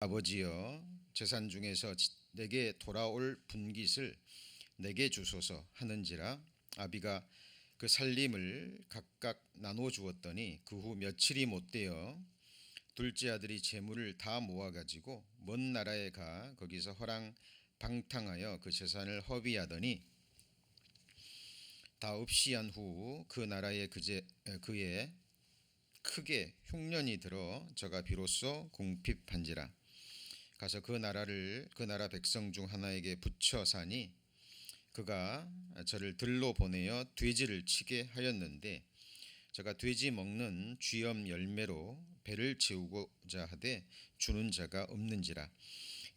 아버지여, 재산 중에서 내게 돌아올 분깃을 내게 주소서 하는지라. 아비가 그 살림을 각각 나눠 주었더니 그 후 며칠이 못되어 둘째 아들이 재물을 다 모아가지고 먼 나라에 가 거기서 허랑방탕하여 그 재산을 허비하더니 다 없이한 후 그 나라에 그의 크게 흉년이 들어 저가 비로소 궁핍한지라. 가서 그 나라 백성 중 하나에게 붙여 사니 그가 저를 들로 보내어 돼지를 치게 하였는데 저가 돼지 먹는 쥐염 열매로 배를 채우고자 하되 주는 자가 없는지라.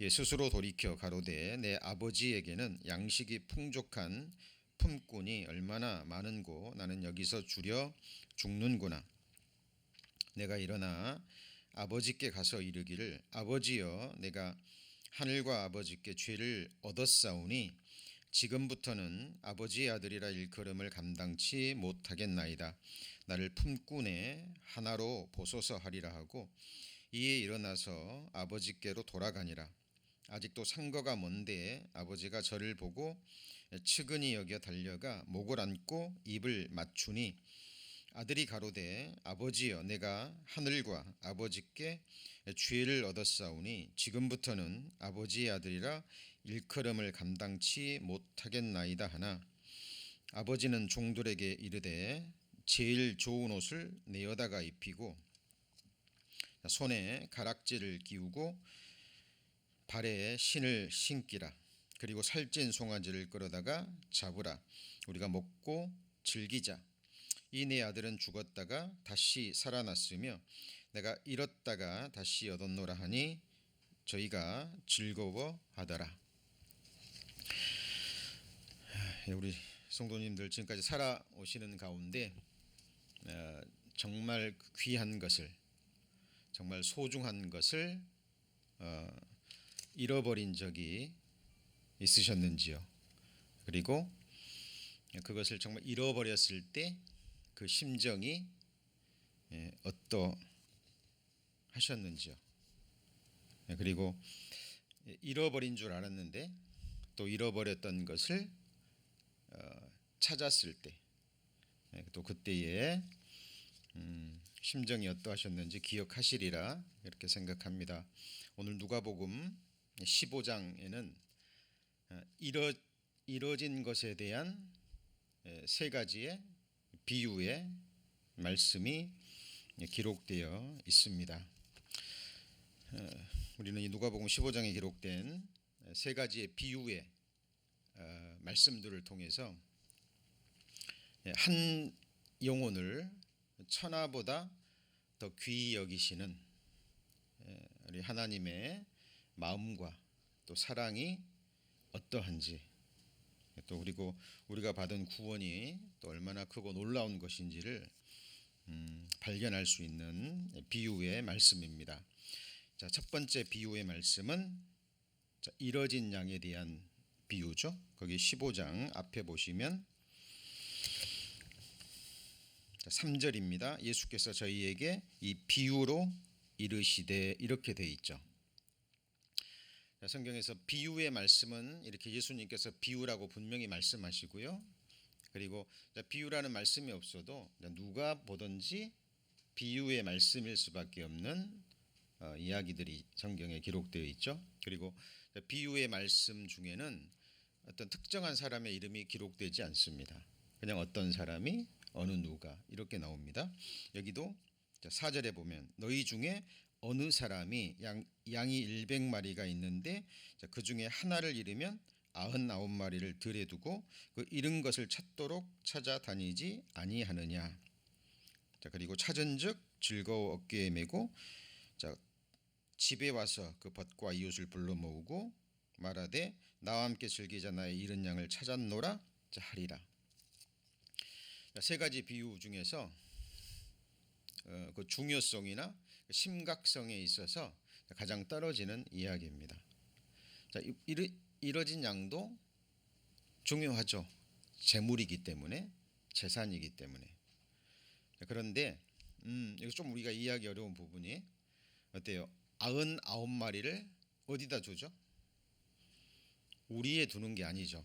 스스로 돌이켜 가로되 내 아버지에게는 양식이 풍족한 품꾼이 얼마나 많은고 나는 여기서 주려 죽는구나. 내가 일어나 아버지께 가서 이르기를 아버지여, 내가 하늘과 아버지께 죄를 얻었사오니 지금부터는 아버지의 아들이라 일컬음을 감당치 못하겠나이다. 나를 품꾼의 하나로 보소서 하리라 하고 이에 일어나서 아버지께로 돌아가니라. 아직도 상거가 먼데 아버지가 저를 보고 측은히 여겨 달려가 목을 안고 입을 맞추니 아들이 가로되 아버지여, 내가 하늘과 아버지께 죄를 얻었사오니 지금부터는 아버지의 아들이라 일컬음을 감당치 못하겠나이다 하나 아버지는 종들에게 이르되 제일 좋은 옷을 내어다가 입히고 손에 가락지를 끼우고 발에 신을 신기라. 그리고 살찐 송아지를 끌어다가 잡으라. 우리가 먹고 즐기자. 이 내 아들은 죽었다가 다시 살아났으며 내가 잃었다가 다시 얻었노라 하니 저희가 즐거워하더라. 우리 성도님들 지금까지 살아오시는 가운데 정말 귀한 것을, 정말 소중한 것을 잃어버린 적이 있으셨는지요? 그리고 그것을 정말 잃어버렸을 때 그 심정이 어떠하셨는지요? 그리고 잃어버린 줄 알았는데 또 잃어버렸던 것을 찾았을 때 또 그때의 심정이 어떠하셨는지 기억하시리라 이렇게 생각합니다. 오늘 누가복음 15장에는 이뤄진 것에 대한 세 가지의 비유의 말씀이 기록되어 있습니다. 우리는 이 누가복음 15장에 기록된 세 가지의 비유의 말씀들을 통해서 한 영혼을 천하보다 더 귀히 여기시는 우리 하나님의 마음과 또 사랑이 어떠한지, 또 그리고 우리가 받은 구원이 또 얼마나 크고 놀라운 것인지를 발견할 수 있는 비유의 말씀입니다. 자, 첫 번째 비유의 말씀은 잃어진 양에 대한 비유죠. 거기 15장 앞에 보시면 3절입니다. 예수께서 저희에게 이 비유로 이르시되 이렇게 돼 있죠. 성경에서 비유의 말씀은 이렇게 예수님께서 비유라고 분명히 말씀하시고요. 그리고 비유라는 말씀이 없어도 누가 보든지 비유의 말씀일 수밖에 없는 이야기들이 성경에 기록되어 있죠. 그리고 비유의 말씀 중에는 어떤 특정한 사람의 이름이 기록되지 않습니다. 그냥 어떤 사람이 어느 누가 이렇게 나옵니다. 여기도 4절에 보면 너희 중에 어느 사람이 양이 100마리가 있는데 그 중에 하나를 잃으면 99마리를 들에 두고 그 잃은 것을 찾도록 찾아다니지 아니하느냐. 자, 그리고 찾은즉 즐거워 어깨에 메고 집에 와서 그 벗과 이웃을 불러 모으고 말하되 나와 함께 즐기자. 나의 잃은 양을 찾았노라 하리라. 세 가지 비유 중에서 그 중요성이나 심각성에 있어서 가장 떨어지는 이야기입니다. 자, 잃어진 양도 중요하죠. 재물이기 때문에, 재산이기 때문에. 그런데 여기 좀 우리가 이해하기 어려운 부분이 어때요? 99마리를 어디다 두죠? 우리에 두는 게 아니죠.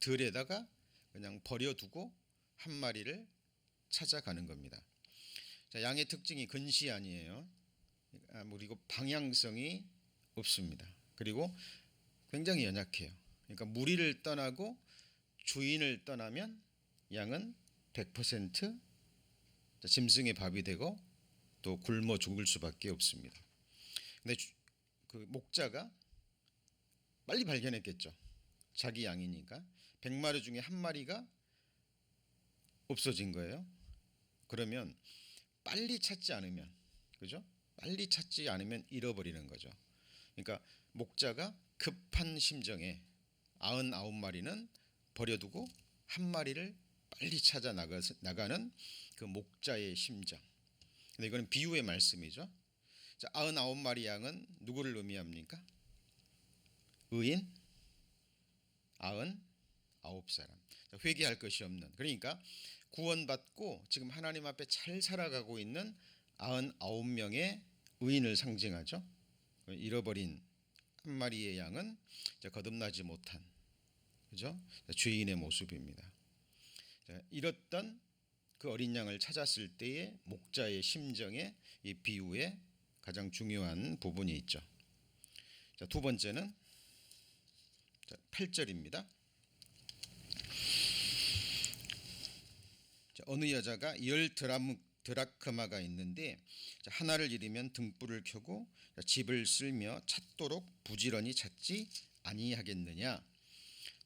들에다가 그냥 버려두고 한 마리를 찾아가는 겁니다. 자, 양의 특징이 근시 아니에요. 그리고 방향성이 없습니다. 그리고 굉장히 연약해요. 그러니까 무리를 떠나고 주인을 떠나면 양은 100% 짐승의 밥이 되고 또 굶어 죽을 수밖에 없습니다. 근데 그 목자가 빨리 발견했겠죠. 자기 양이니까 100마리 중에 한 마리가 없어진 거예요. 그러면 빨리 찾지 않으면, 그죠? 빨리 찾지 않으면 잃어버리는 거죠. 그러니까 목자가 급한 심정에 99마리는 버려두고 한 마리를 빨리 찾아 나가는 그 목자의 심정. 근데 이거는 비유의 말씀이죠. 자, 99마리 양은 누구를 의미합니까? 의인 99사람. 회개할 것이 없는. 그러니까 구원받고 지금 하나님 앞에 잘 살아가고 있는 99명의 의인을 상징하죠. 잃어버린 한 마리의 양은 거듭나지 못한, 그죠? 죄인의 모습입니다. 잃었던 그 어린 양을 찾았을 때의 목자의 심정에 이 비유에 가장 중요한 부분이 있죠. 자, 두 번째는 8절입니다. 어느 여자가 10드라크마가 있는데 하나를 잃으면 등불을 켜고 집을 쓸며 찾도록 부지런히 찾지 아니하겠느냐.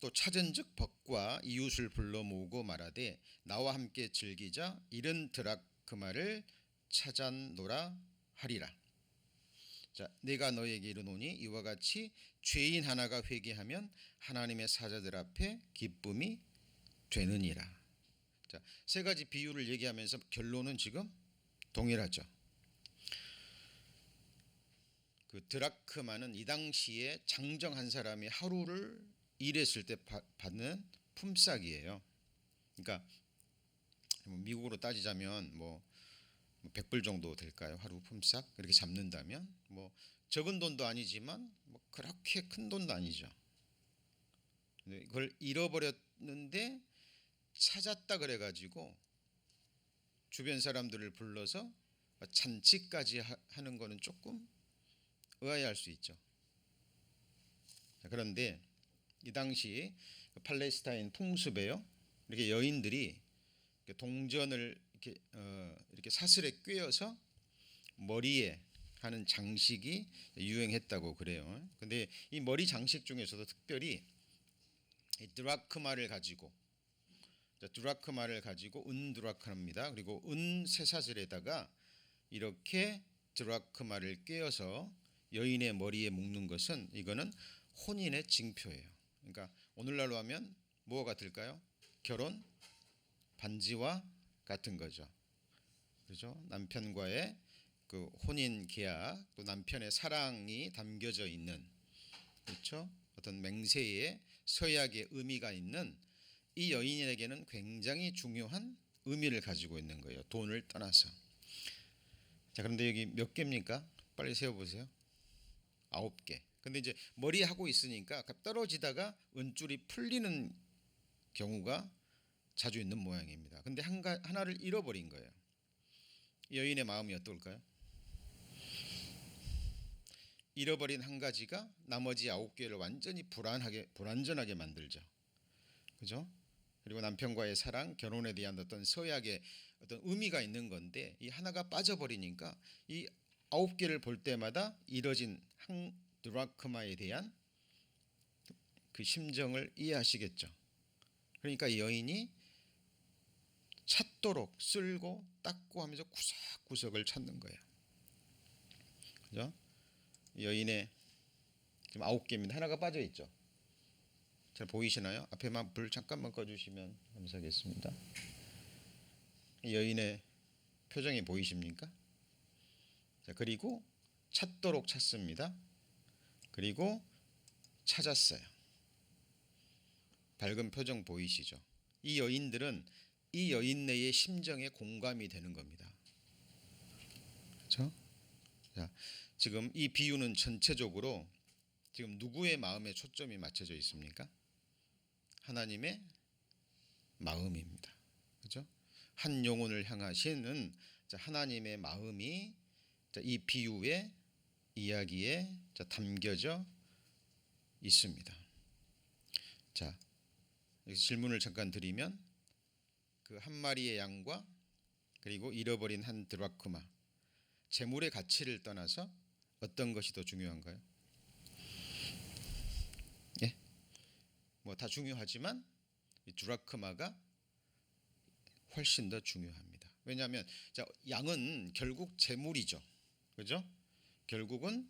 또 찾은즉 벗과 이웃을 불러 모으고 말하되 나와 함께 즐기자. 70드라크마를 찾았노라 하리라. 자, 내가 너에게 이르노니 이와 같이 죄인 하나가 회개하면 하나님의 사자들 앞에 기쁨이 되느니라. 자, 세 가지 비유를 얘기하면서 결론은 지금 동일하죠. 그 드라크마는 이 당시에 장정 한 사람이 하루를 일했을 때 받는 품삯이에요. 그러니까 미국으로 따지자면 뭐 100불 정도 될까요? 하루 품삯 이렇게 잡는다면 뭐 적은 돈도 아니지만 뭐 그렇게 큰 돈도 아니죠. 그걸 잃어버렸는데 찾았다 그래가지고 주변 사람들을 불러서 잔치까지 하는 거는 조금 의아해할 수 있죠. 그런데 이 당시 팔레스타인 풍습에요, 이렇게 여인들이 동전을 이렇게 사슬에 꿰어서 머리에 하는 장식이 유행했다고 그래요. 근데 이 머리 장식 중에서도 특별히 이 드라크마를 가지고 은 드라크마입니다. 그리고 은 쇠사슬에다가 이렇게 드라크마를 꿰어서 여인의 머리에 묶는 것은 이거는 혼인의 징표예요. 그러니까 오늘날로 하면 뭐가 같을까요? 결혼 반지와 같은 거죠. 그렇죠? 남편과의 그 혼인 계약, 또 남편의 사랑이 담겨져 있는, 그렇죠? 어떤 맹세의 서약의 의미가 있는 이 여인에게는 굉장히 중요한 의미를 가지고 있는 거예요. 돈을 떠나서. 자, 그런데 여기 몇 개입니까? 빨리 세어보세요. 9개. 근데 이제 머리에 하고 있으니까 떨어지다가 은줄이 풀리는 경우가 자주 있는 모양입니다. 근데 하나를 잃어버린 거예요. 여인의 마음이 어떨까요? 잃어버린 한 가지가 나머지 9개를 완전히 불완전하게 만들죠. 그죠? 그리고 남편과의 사랑, 결혼에 대한 어떤 서약의 어떤 의미가 있는 건데 이 하나가 빠져버리니까 이 9개를 볼 때마다 잃어진 한 드라크마에 대한 그 심정을 이해하시겠죠. 그러니까 이 여인이 찾도록 쓸고 닦고 하면서 구석구석을 찾는 거예요. 그죠? 여인의 지금 9개입니다. 하나가 빠져 있죠. 잘 보이시나요? 앞에만 불 잠깐만 꺼주시면 감사하겠습니다. 여인의 표정이 보이십니까? 자, 그리고 찾도록 찾습니다. 그리고 찾았어요. 밝은 표정 보이시죠? 이 여인들은 이 여인네의 심정에 공감이 되는 겁니다. 그렇죠? 자, 지금 이 비유는 전체적으로 지금 누구의 마음에 초점이 맞춰져 있습니까? 하나님의 마음입니다. 그렇죠? 한 영혼을 향하시는 하나님의 마음이 이 비유의 이야기에 담겨져 있습니다. 자, 여기서 질문을 잠깐 드리면 그 한 마리의 양과 그리고 잃어버린 한 드라크마, 재물의 가치를 떠나서 어떤 것이 더 중요한가요? 예, 뭐 다 중요하지만 이 드라크마가 훨씬 더 중요합니다. 왜냐하면 양은 결국 재물이죠, 그죠? 결국은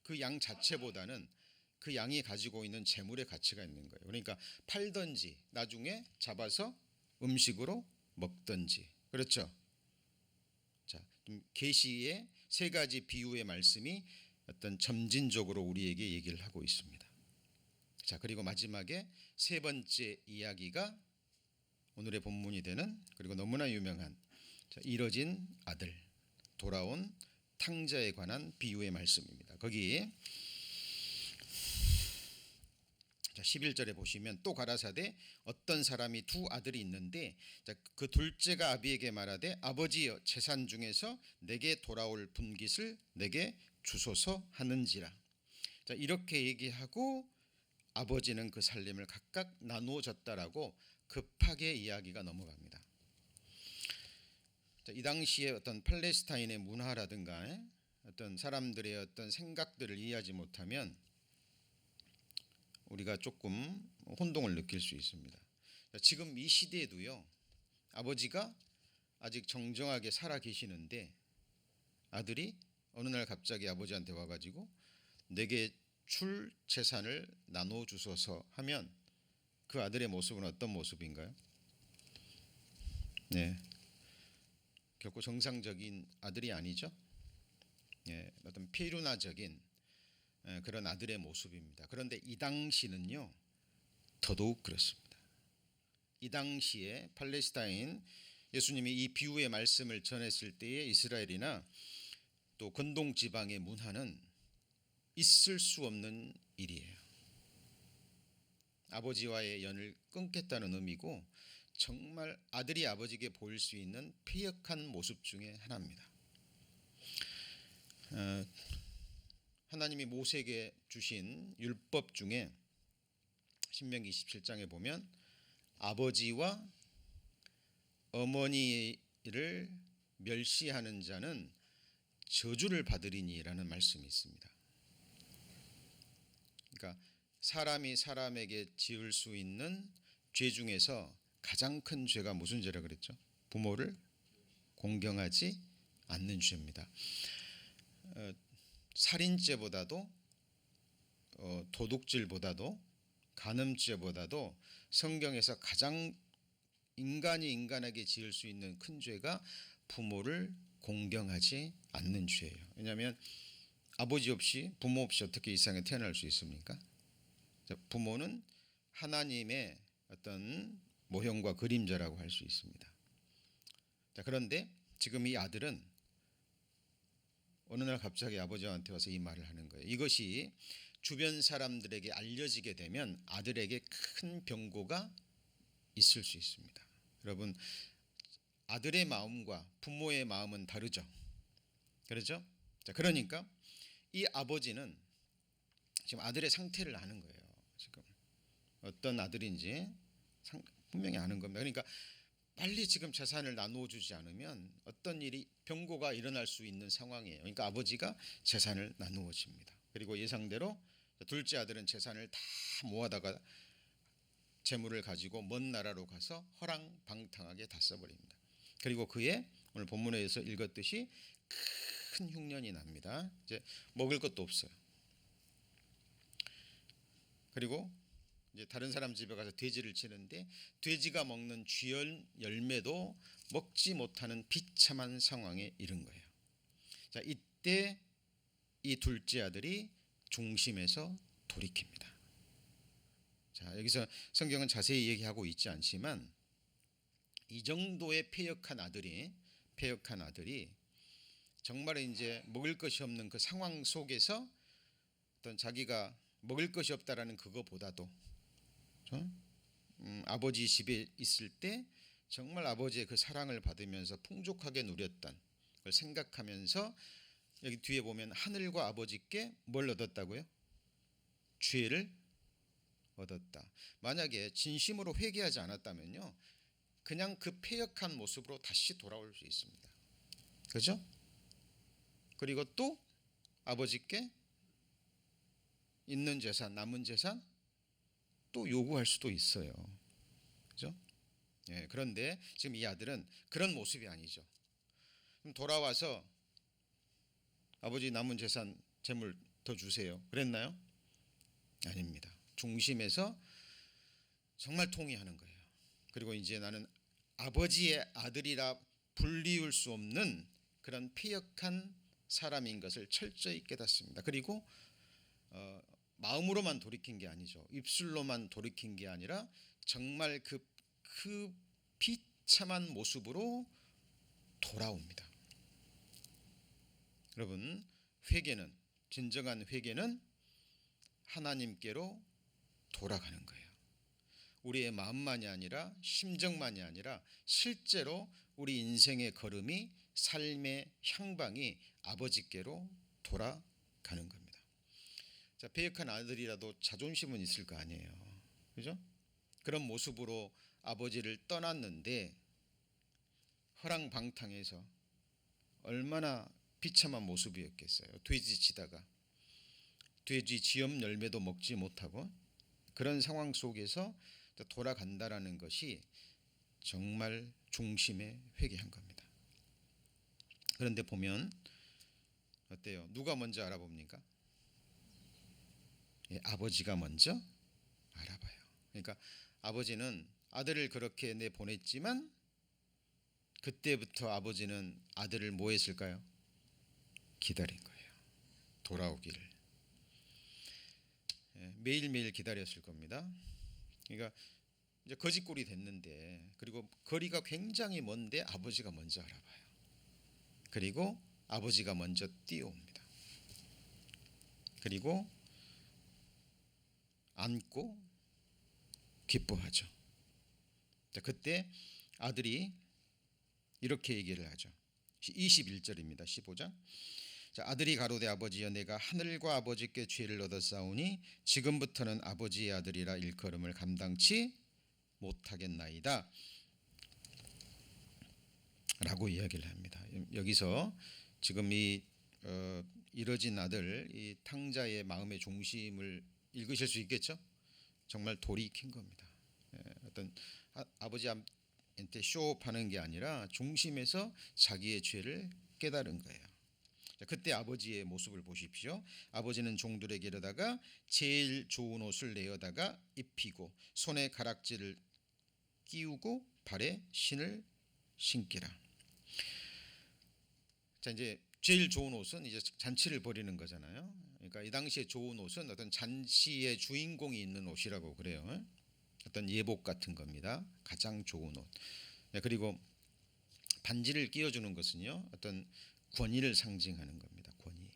그 양 자체보다는 그 양이 가지고 있는 재물의 가치가 있는 거예요. 그러니까 팔든지 나중에 잡아서 음식으로 먹든지, 그렇죠? 자, 계시의 세 가지 비유의 말씀이 어떤 점진적으로 우리에게 얘기를 하고 있습니다. 자, 그리고 마지막에 세 번째 이야기가 오늘의 본문이 되는, 그리고 너무나 유명한 잃어진 아들, 돌아온 탕자에 관한 비유의 말씀입니다. 거기 11절에 보시면 또 가라사대 어떤 사람이 두 아들이 있는데 그 둘째가 아비에게 말하되 아버지여 재산 중에서 내게 돌아올 분깃을 내게 주소서 하는지라. 자, 이렇게 얘기하고 아버지는 그 살림을 각각 나누어 줬다라고 급하게 이야기가 넘어갑니다. 자, 이 당시에 어떤 팔레스타인의 문화라든가 어떤 사람들의 어떤 생각들을 이해하지 못하면 우리가 조금 혼동을 느낄 수 있습니다. 지금 이 시대에도요, 아버지가 아직 정정하게 살아 계시는데 아들이 어느 날 갑자기 아버지한테 와가지고 내게 줄 재산을 나눠 주소서 하면 그 아들의 모습은 어떤 모습인가요? 네, 결코 정상적인 아들이 아니죠. 네, 어떤 페루나적인 그런 아들의 모습입니다. 그런데 이 당시는요 더더욱 그렇습니다. 이 당시에 팔레스타인, 예수님이 이 비유의 말씀을 전했을 때의 이스라엘이나 또 근동 지방의 문화는 있을 수 없는 일이에요. 아버지와의 연을 끊겠다는 의미고 정말 아들이 아버지에게 보일 수 있는 패역한 모습 중에 하나입니다. 하나님이 모세에게 주신 율법 중에 신명기 27장에 보면 아버지와 어머니를 멸시하는 자는 저주를 받으리니라는 말씀이 있습니다. 그러니까 사람이 사람에게 지을 수 있는 죄 중에서 가장 큰 죄가 무슨 죄라 그랬죠? 부모를 공경하지 않는 죄입니다. 살인죄보다도 도둑질보다도 간음죄보다도 성경에서 가장 인간이 인간에게 지을 수 있는 큰 죄가 부모를 공경하지 않는 죄예요. 왜냐하면 아버지 없이 부모 없이 어떻게 이 세상에 태어날 수 있습니까? 부모는 하나님의 어떤 모형과 그림자라고 할 수 있습니다. 자, 그런데 지금 이 아들은 어느 날 갑자기 아버지한테 와서 이 말을 하는 거예요. 이것이 주변 사람들에게 알려지게 되면 아들에게 큰 병고가 있을 수 있습니다. 여러분, 아들의 마음과 부모의 마음은 다르죠. 그렇죠? 자, 그러니까 이 아버지는 지금 아들의 상태를 아는 거예요. 지금 어떤 아들인지 분명히 아는 겁니다. 그러니까 빨리 지금 재산을 나누어 주지 않으면 어떤 일이 병고가 일어날 수 있는 상황이에요. 그러니까 아버지가 재산을 나누어 줍니다. 그리고 예상대로 둘째 아들은 재산을 다 모아다가 재물을 가지고 먼 나라로 가서 허랑방탕하게 다 써버립니다. 그리고 그의 오늘 본문에서 읽었듯이 큰 흉년이 납니다. 이제 먹을 것도 없어요. 그리고 이제 다른 사람 집에 가서 돼지를 치는데 돼지가 먹는 쥐열 열매도 먹지 못하는 비참한 상황에 이른 거예요. 자, 이때 이 둘째 아들이 중심에서 돌이킵니다. 자, 여기서 성경은 자세히 얘기하고 있지 않지만 이 정도의 패역한 아들이 정말 이제 먹을 것이 없는 그 상황 속에서 어떤 자기가 먹을 것이 없다라는 그거보다도 아버지 집에 있을 때 정말 아버지의 그 사랑을 받으면서 풍족하게 누렸던 걸 생각하면서 여기 뒤에 보면 하늘과 아버지께 뭘 얻었다고요? 죄를 얻었다. 만약에 진심으로 회개하지 않았다면요, 그냥 그 패역한 모습으로 다시 돌아올 수 있습니다. 그죠? 그리고 또 아버지께 있는 재산, 남은 재산 또 요구할 수도 있어요. 그죠? 예, 그런데 지금 이 아들은 그런 모습이 아니죠. 그럼 돌아와서 아버지 남은 재산, 재물 더 주세요. 그랬나요? 아닙니다. 중심에서 정말 통회하는 거예요. 그리고 이제 나는 아버지의 아들이라 불리울 수 없는 그런 패역한 사람인 것을 철저히 깨닫습니다. 그리고 마음으로만 돌이킨 게 아니죠. 입술로만 돌이킨 게 아니라 정말 그 비참한 모습으로 돌아옵니다. 여러분, 회개는, 진정한 회개는 하나님께로 돌아가는 거예요. 우리의 마음만이 아니라 심정만이 아니라 실제로 우리 인생의 걸음이, 삶의 향방이 아버지께로 돌아가는 겁니다. 자, 패역한 아들이라도 자존심은 있을 거 아니에요. 그죠? 그런 모습으로 아버지를 떠났는데 허랑방탕해서 얼마나 비참한 모습이었겠어요. 돼지 치다가 돼지 지엄 열매도 먹지 못하고 그런 상황 속에서 돌아간다라는 것이 정말 중심에 회개한 겁니다. 그런데 보면 어때요? 누가 먼저 알아봅니까? 예, 아버지가 먼저 알아봐요. 그러니까 아버지는 아들을 그렇게 내보냈지만 그때부터 아버지는 아들을 뭐 했을까요? 기다린 거예요. 돌아오기를. 예, 매일매일 기다렸을 겁니다. 그러니까 이제 거지꼴이 됐는데, 그리고 거리가 굉장히 먼데 아버지가 먼저 알아봐요. 그리고 아버지가 먼저 뛰어옵니다. 그리고 안고 기뻐하죠. 자, 그때 아들이 이렇게 얘기를 하죠. 21절입니다. 15장. 자, 아들이 가로되 아버지여 내가 하늘과 아버지께 죄를 얻었사오니 지금부터는 아버지의 아들이라 일컬음을 감당치 못하겠나이다 라고 이야기를 합니다. 여기서 지금 이 이뤄진 아들, 이 탕자의 마음의 중심을 읽으실 수 있겠죠? 정말 돌이킨 겁니다. 어떤 아버지한테 쇼업하는 게 아니라 중심에서 자기의 죄를 깨달은 거예요. 그때 아버지의 모습을 보십시오. 아버지는 종들에게 이르다가 제일 좋은 옷을 내어다가 입히고 손에 가락지를 끼우고 발에 신을 신기라. 자, 이제 제일 좋은 옷은 이제 잔치를 벌이는 거잖아요. 그러니까 이 당시에 좋은 옷은 어떤 잔치의 주인공이 있는 옷이라고 그래요. 어떤 예복 같은 겁니다. 가장 좋은 옷. 그리고 반지를 끼워주는 것은요, 어떤 권위를 상징하는 겁니다. 권위.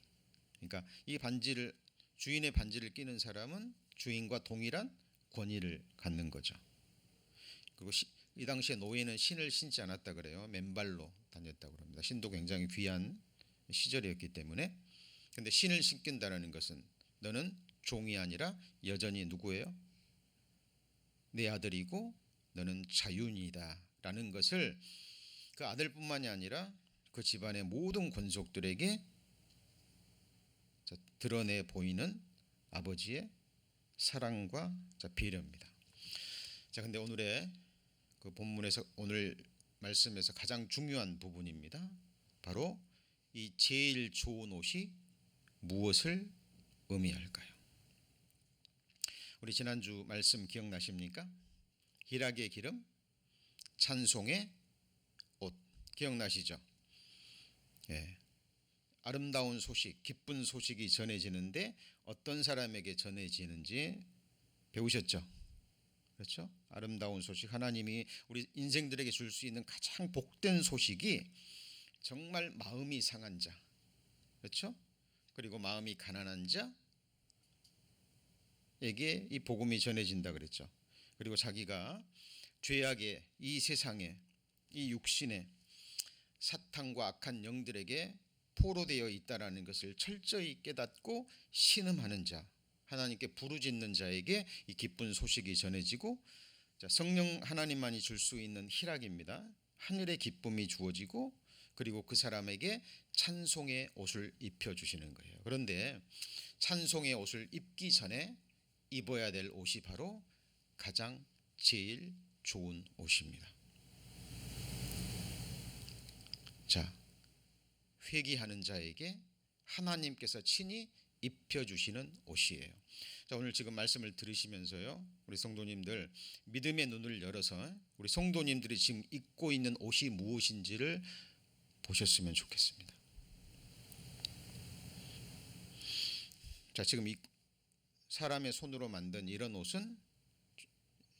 그러니까 이 반지를, 주인의 반지를 끼는 사람은 주인과 동일한 권위를 갖는 거죠. 그리고 이 당시에 노예는 신을 신지 않았다 그래요. 맨발로 다녔다고 합니다. 신도 굉장히 귀한 시절이었기 때문에. 근데 신을 신긴다라는 것은 너는 종이 아니라 여전히 누구예요? 내 아들이고 너는 자윤이다라는 것을 그 아들뿐만이 아니라 그 집안의 모든 권속들에게 드러내 보이는 아버지의 사랑과 배려입니다. 자, 근데 오늘의 그 본문에서, 오늘 말씀에서 가장 중요한 부분입니다. 바로 이 제일 좋은 옷이 무엇을 의미할까요? 우리 지난주 말씀 기억나십니까? 희락의 기름, 찬송의 옷, 기억나시죠? 예. 아름다운 소식, 기쁜 소식이 전해지는데 어떤 사람에게 전해지는지 배우셨죠? 그렇죠? 아름다운 소식, 하나님이 우리 인생들에게 줄 수 있는 가장 복된 소식이 정말 마음이 상한 자, 그렇죠? 그리고 마음이 가난한 자에게 이 복음이 전해진다 그랬죠. 그리고 자기가 죄악의 이 세상에 이 육신에 사탄과 악한 영들에게 포로되어 있다라는 것을 철저히 깨닫고 신음하는 자, 하나님께 부르짖는 자에게 이 기쁜 소식이 전해지고, 자, 성령 하나님만이 줄 수 있는 희락입니다. 하늘의 기쁨이 주어지고, 그리고 그 사람에게 찬송의 옷을 입혀주시는 거예요. 그런데 찬송의 옷을 입기 전에 입어야 될 옷이 바로 가장 제일 좋은 옷입니다. 자, 회개하는 자에게 하나님께서 친히 입혀주시는 옷이에요. 자, 오늘 지금 말씀을 들으시면서요, 우리 성도님들 믿음의 눈을 열어서 우리 성도님들이 지금 입고 있는 옷이 무엇인지를 보셨으면 좋겠습니다. 자, 지금 이 사람의 손으로 만든 이런 옷은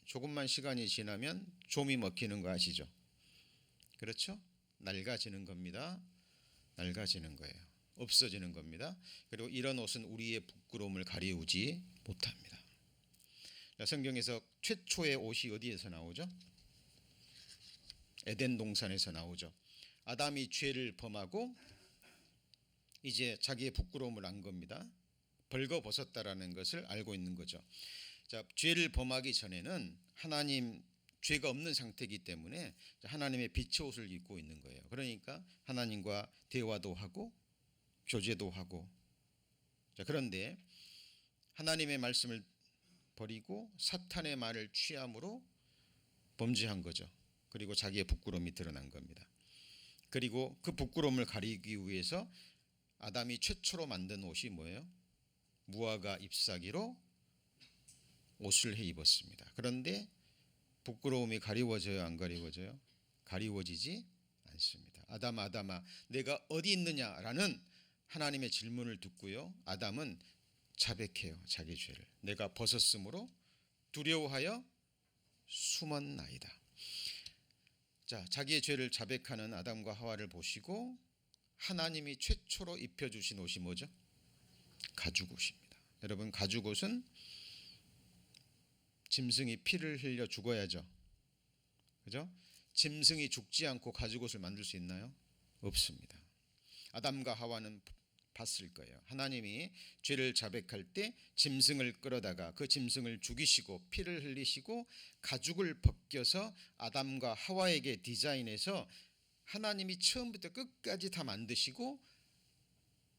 조금만 시간이 지나면 좀이 먹히는 거 아시죠? 그렇죠? 낡아지는 겁니다. 낡아지는 거예요. 없어지는 겁니다. 그리고 이런 옷은 우리의 부끄러움을 가리우지 못합니다. 성경에서 최초의 옷이 어디에서 나오죠? 에덴 동산에서 나오죠. 아담이 죄를 범하고 이제 자기의 부끄러움을 안 겁니다. 벌거벗었다라는 것을 알고 있는 거죠. 자, 죄를 범하기 전에는 하나님 죄가 없는 상태이기 때문에 하나님의 빛의 옷을 입고 있는 거예요. 그러니까 하나님과 대화도 하고 교제도 하고. 자, 그런데 하나님의 말씀을 버리고 사탄의 말을 취함으로 범죄한 거죠. 그리고 자기의 부끄러움이 드러난 겁니다. 그리고 그 부끄러움을 가리기 위해서 아담이 최초로 만든 옷이 뭐예요? 무화과 잎사귀로 옷을 해 입었습니다. 그런데 부끄러움이 가리워져요, 안 가리워져요? 가리워지지 않습니다. 아담아, 아담아, 내가 어디 있느냐라는 하나님의 질문을 듣고요, 아담은 자백해요. 자기 죄를. 내가 벗었으므로 두려워하여 숨었나이다. 자, 자기의 죄를 자백하는 아담과 하와를 보시고 하나님이 최초로 입혀주신 옷이 뭐죠? 가죽옷입니다. 여러분, 가죽옷은 짐승이 피를 흘려 죽어야죠. 그죠? 짐승이 죽지 않고 가죽옷을 만들 수 있나요? 없습니다. 아담과 하와는 봤을 거예요. 하나님이 죄를 자백할 때 짐승을 끌어다가 그 짐승을 죽이시고 피를 흘리시고 가죽을 벗겨서 아담과 하와에게 디자인해서 하나님이 처음부터 끝까지 다 만드시고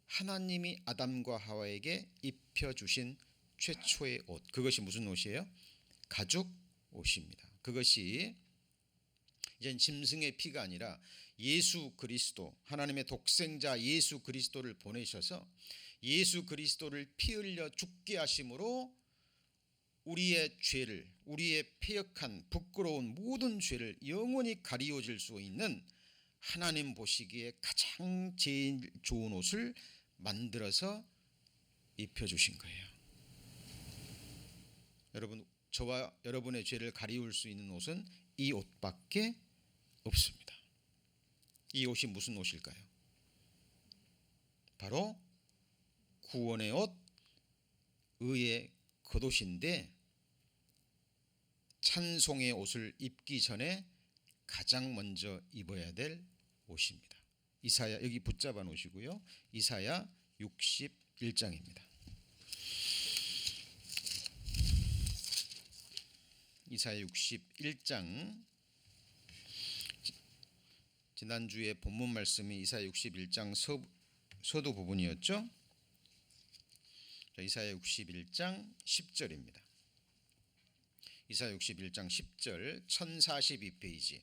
하나님이 아담과 하와에게 입혀주신 최초의 옷, 그것이 무슨 옷이에요? 가죽 옷입니다. 그것이 이제 짐승의 피가 아니라 예수 그리스도, 하나님의 독생자 예수 그리스도를 보내셔서 예수 그리스도를 피 흘려 죽게 하심으로 우리의 죄를, 우리의 패역한 부끄러운 모든 죄를 영원히 가리워질 수 있는 하나님 보시기에 가장 제일 좋은 옷을 만들어서 입혀주신 거예요. 여러분, 저와 여러분의 죄를 가리울 수 있는 옷은 이 옷밖에 없습니다. 이 옷이 무슨 옷일까요? 바로 구원의 옷, 의의 겉옷인데 찬송의 옷을 입기 전에 가장 먼저 입어야 될 옷입니다. 이사야, 여기 붙잡아 놓으시고요. 이사야 61장입니다. 이사야 61장, 지난주에 본문 말씀이 이사야 61장 서두 부분이었죠. 이사야 61장 10절입니다. 이사야 61장 10절 1042페이지.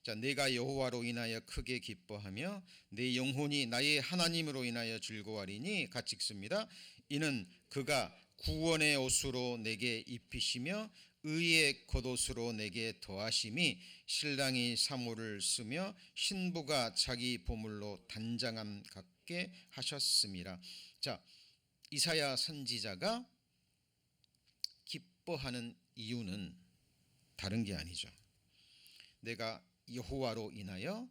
자, 내가 여호와로 인하여 크게 기뻐하며 내 영혼이 나의 하나님으로 인하여 즐거워하리니, 같이 읽습니다. 이는 그가 구원의 옷으로 내게 입히시며 의의 겉옷으로 내게 더하심이 신랑이 사모를 쓰며 신부가 자기 보물로 단장함 같게 하셨음이라. 자, 이사야 선지자가 기뻐하는 이유는 다른 게 아니죠. 내가 여호와로 인하여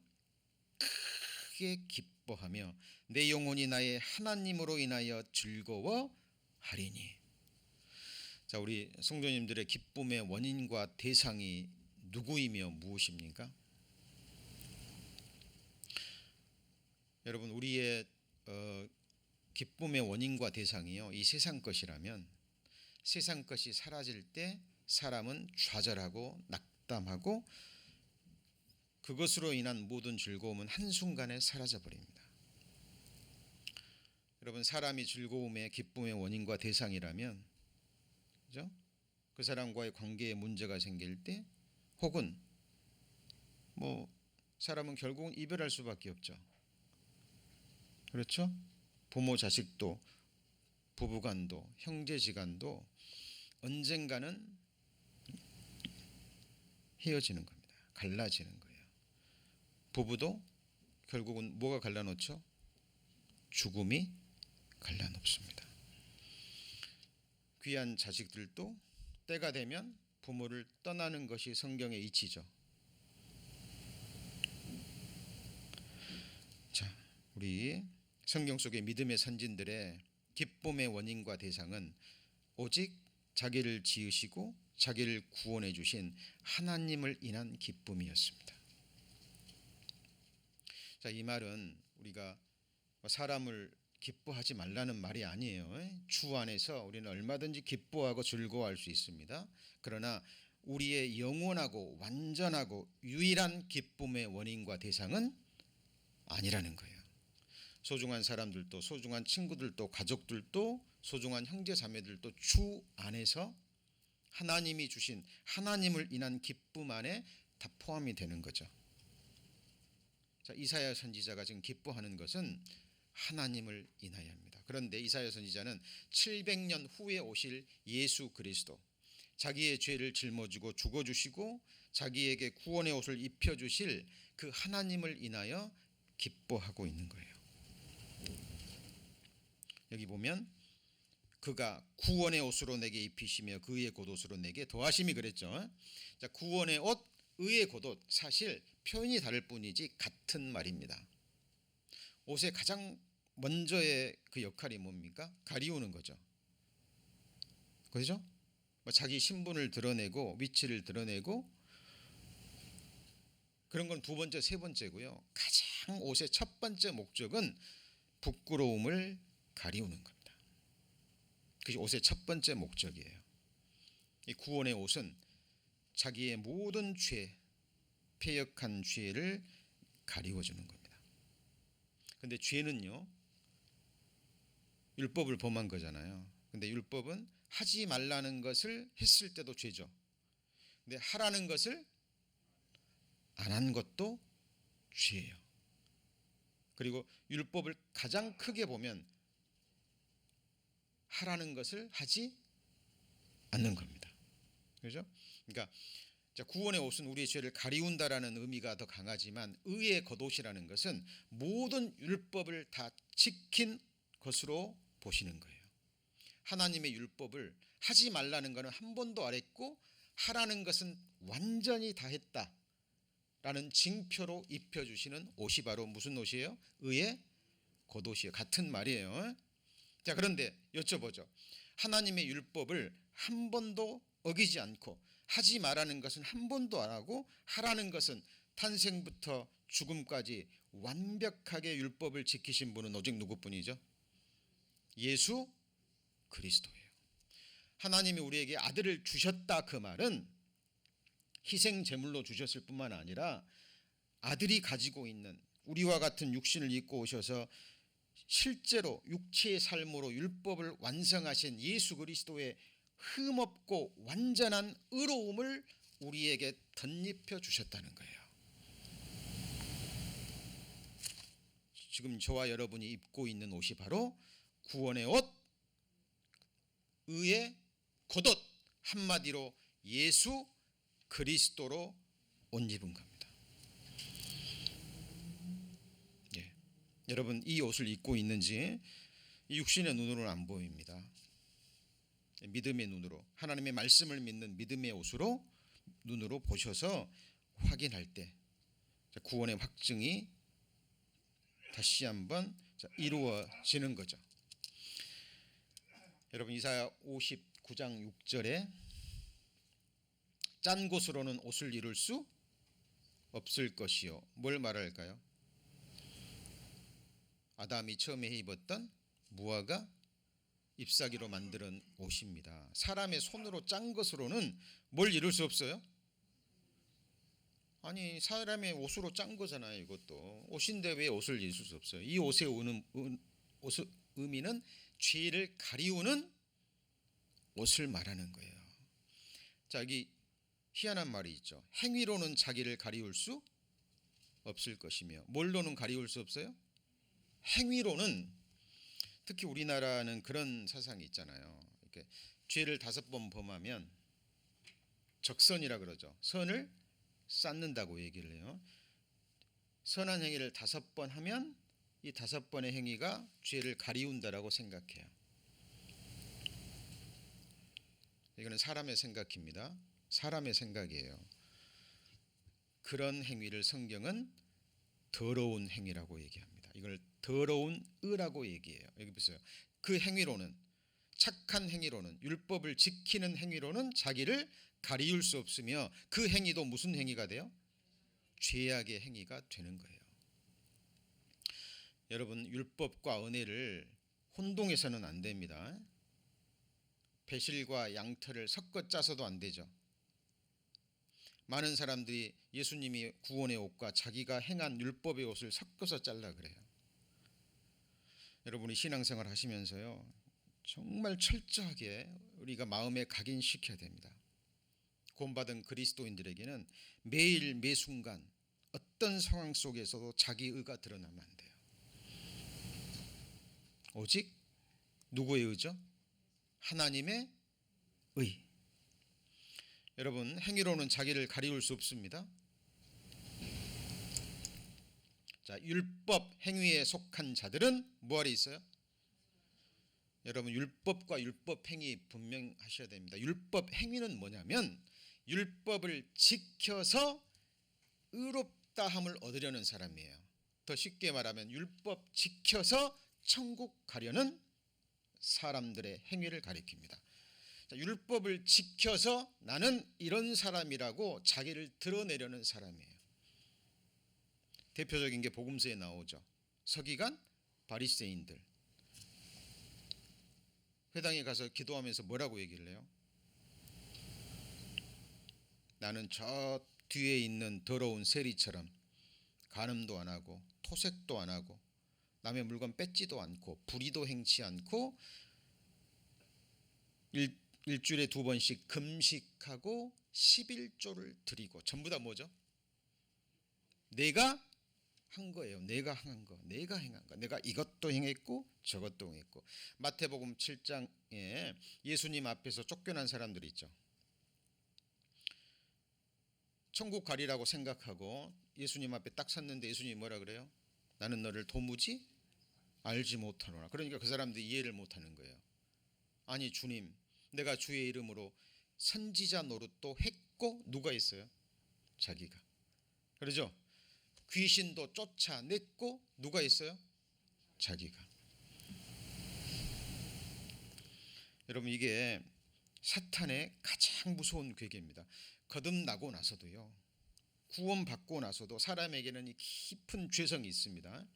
크게 기뻐하며 내 영혼이 나의 하나님으로 인하여 즐거워하리니. 자, 우리 성도님들의 기쁨의 원인과 대상이 누구이며 무엇입니까? 여러분, 우리의 기쁨의 원인과 대상이요, 이 세상 것이라면 세상 것이 사라질 때 사람은 좌절하고 낙담하고 그것으로 인한 모든 즐거움은 한순간에 사라져 버립니다. 여러분, 사람이 즐거움의 기쁨의 원인과 대상이라면, 그죠? 그 사람과의 관계에 문제가 생길 때, 혹은 사람은 결국은 이별할 수밖에 없죠. 그렇죠? 부모 자식도, 부부간도, 형제지간도 언젠가는 헤어지는 겁니다. 갈라지는 거예요. 부부도 결국은 뭐가 갈라놓죠? 죽음이 갈라놓습니다. 귀한 자식들도 때가 되면 부모를 떠나는 것이 성경의 이치죠. 자, 우리 성경 속의 믿음의 선진들의 기쁨의 원인과 대상은 오직 자기를 지으시고 자기를 구원해 주신 하나님을 인한 기쁨이었습니다. 자, 이 말은 우리가 사람을 기뻐하지 말라는 말이 아니에요. 주 안에서 우리는 얼마든지 기뻐하고 즐거워할 수 있습니다. 그러나 우리의 영원하고 완전하고 유일한 기쁨의 원인과 대상은 아니라는 거예요. 소중한 사람들도, 소중한 친구들도, 가족들도, 소중한 형제 자매들도 주 안에서 하나님이 주신 하나님을 인한 기쁨 안에 다 포함이 되는 거죠. 자, 이사야 선지자가 지금 기뻐하는 것은 하나님을 인하여입니다. 그런데 이사야 선지자는 700년 후에 오실 예수 그리스도, 자기의 죄를 짊어지고 죽어주시고 자기에게 구원의 옷을 입혀주실 그 하나님을 인하여 기뻐하고 있는 거예요. 여기 보면 그가 구원의 옷으로 내게 입히시며 그의 겉옷으로 내게 더하심이 그랬죠. 자, 구원의 옷, 의의 겉옷, 사실 표현이 다를 뿐이지 같은 말입니다. 옷의 가장 먼저의 그 역할이 뭡니까? 가리우는 거죠. 그렇죠? 자기 신분을 드러내고 위치를 드러내고 그런 건 두 번째, 세 번째고요. 가장 옷의 첫 번째 목적은 부끄러움을 가리우는 겁니다. 그게 옷의 첫 번째 목적이에요. 이 구원의 옷은 자기의 모든 죄, 패역한 죄를 가리워주는 겁니다. 근데 죄는요, 율법을 범한 거잖아요. 근데 율법은 하지 말라는 것을 했을 때도 죄죠. 근데 하라는 것을 안 한 것도 죄예요. 그리고 율법을 가장 크게 보면 하라는 것을 하지 않는 겁니다. 그렇죠? 그러니까 구원의 옷은 우리의 죄를 가리운다라는 의미가 더 강하지만 의의 겉옷이라는 것은 모든 율법을 다 지킨 것으로 보시는 거예요. 하나님의 율법을 하지 말라는 것은 한 번도 안 했고 하라는 것은 완전히 다 했다라는 징표로 입혀주시는 옷이 바로 무슨 옷이에요? 의의 겉옷이에요. 같은 말이에요. 자, 그런데 여쭤보죠. 하나님의 율법을 한 번도 어기지 않고 하지 말라는 것은 한 번도 안 하고 하라는 것은 탄생부터 죽음까지 완벽하게 율법을 지키신 분은 오직 누구뿐이죠? 예수 그리스도예요. 하나님이 우리에게 아들을 주셨다, 그 말은 희생 제물로 주셨을 뿐만 아니라 아들이 가지고 있는 우리와 같은 육신을 입고 오셔서 실제로 육체의 삶으로 율법을 완성하신 예수 그리스도의 흠없고 완전한 의로움을 우리에게 덧입혀 주셨다는 거예요. 지금 저와 여러분이 입고 있는 옷이 바로 구원의 옷, 의의 겉옷, 한마디로 예수 그리스도로 옷 입은 겁니다. 예. 여러분, 이 옷을 입고 있는지 육신의 눈으로는 안 보입니다. 믿음의 눈으로, 하나님의 말씀을 믿는 믿음의 옷으로 눈으로 보셔서 확인할 때 구원의 확증이 다시 한번 이루어지는 거죠. 여러분 이사야 59장 6절에 짠 곳으로는 옷을 이룰 수 없을 것이요. 뭘 말할까요? 아담이 처음에 입었던 무화과 잎사귀로 만든 옷입니다. 사람의 손으로 짠 것으로는 뭘 이룰 수 없어요? 아니 사람의 옷으로 짠 거잖아요. 이것도 옷인데 왜 옷을 이룰 수 없어요? 이 옷의 의미는 죄를 가리우는 옷을 말하는 거예요. 자, 여기 희한한 말이 있죠. 행위로는 자기를 가리울 수 없을 것이며 뭘로는 가리울 수 없어요? 행위로는. 특히 우리나라는 그런 사상이 있잖아요. 이렇게 죄를 5번 범하면 적선이라 그러죠. 선을 쌓는다고 얘기를 해요. 선한 행위를 5번 하면 이 5번의 행위가 죄를 가리운다라고 생각해요. 이거는 사람의 생각입니다. 사람의 생각이에요. 그런 행위를 성경은 더러운 행위라고 얘기합니다. 이걸 더러운 의라고 얘기해요. 여기 보세요. 그 행위로는, 착한 행위로는, 율법을 지키는 행위로는 자기를 가리울 수 없으며 그 행위도 무슨 행위가 돼요? 죄악의 행위가 되는 거예요. 여러분 율법과 은혜를 혼동해서는 안 됩니다. 배실과 양털을 섞어 짜서도 안 되죠. 많은 사람들이 예수님이 구원의 옷과 자기가 행한 율법의 옷을 섞어서 잘라 그래요. 여러분이 신앙생활 하시면서요, 정말 철저하게 우리가 마음에 각인시켜야 됩니다. 구원받은 그리스도인들에게는 매일 매순간 어떤 상황 속에서도 자기 의가 드러나면 안 돼요. 오직 누구의 의죠? 하나님의 의. 여러분 행위로는 자기를 가리울 수 없습니다. 자, 율법 행위에 속한 자들은 뭐 아래 있어요? 여러분 율법과 율법 행위 분명하셔야 됩니다. 율법 행위는 뭐냐면 율법을 지켜서 의롭다함을 얻으려는 사람이에요. 더 쉽게 말하면 율법 지켜서 천국 가려는 사람들의 행위를 가리킵니다. 율법을 지켜서 나는 이런 사람이라고 자기를 드러내려는 사람이에요. 대표적인 게 복음서에 나오죠. 서기관, 바리새인들. 회당에 가서 기도하면서 뭐라고 얘기를 해요? 나는 저 뒤에 있는 더러운 세리처럼 간음도 안 하고 토색도 안 하고 남의 물건 뺏지도 않고 불의도 행치 않고 일주일에 2번씩 금식하고 11조를 드리고 전부 다 뭐죠? 내가 한 거예요. 내가 한 거, 내가 행한 거. 내가 이것도 행했고 저것도 행했고. 마태복음 7장에 예수님 앞에서 쫓겨난 사람들이 있죠. 천국 가리라고 생각하고 예수님 앞에 딱 섰는데 예수님이 뭐라 그래요? 나는 너를 도무지 알지 못하노라. 그러니까 그 사람들이 이해를 못하는 거예요. 아니 주님, 내가 주의 이름으로 선지자 노릇도 했고 누가 있어요? 자기가. 그러죠? 귀신도 쫓아냈고 누가 있어요? 자기가. 여러분 이게 사탄의 가장 무서운 괴계입니다. 거듭나고 나서도요, 구원받고 나서도 사람에게는 이 깊은 죄성이 있습니다.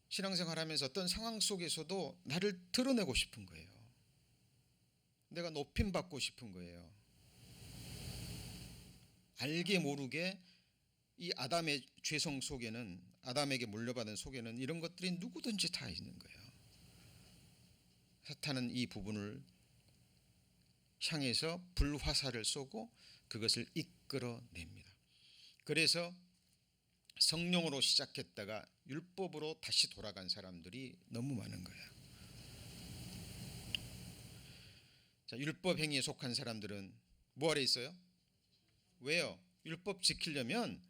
신앙생활하면서 어떤 상황 속에서도 나를 드러내고 싶은 거예요. 내가 높임받고 싶은 거예요. 알게 모르게 이 아담의 죄성 속에는, 아담에게 물려받은 속에는 이런 것들이 누구든지 다 있는 거예요. 사탄은 이 부분을 향해서 불화살을 쏘고 그것을 이끌어냅니다. 그래서 성령으로 시작했다가 율법으로 다시 돌아간 사람들이 너무 많은 거예요. 자, 율법 행위에 속한 사람들은 뭐 아래 있어요? 왜요? 율법 지키려면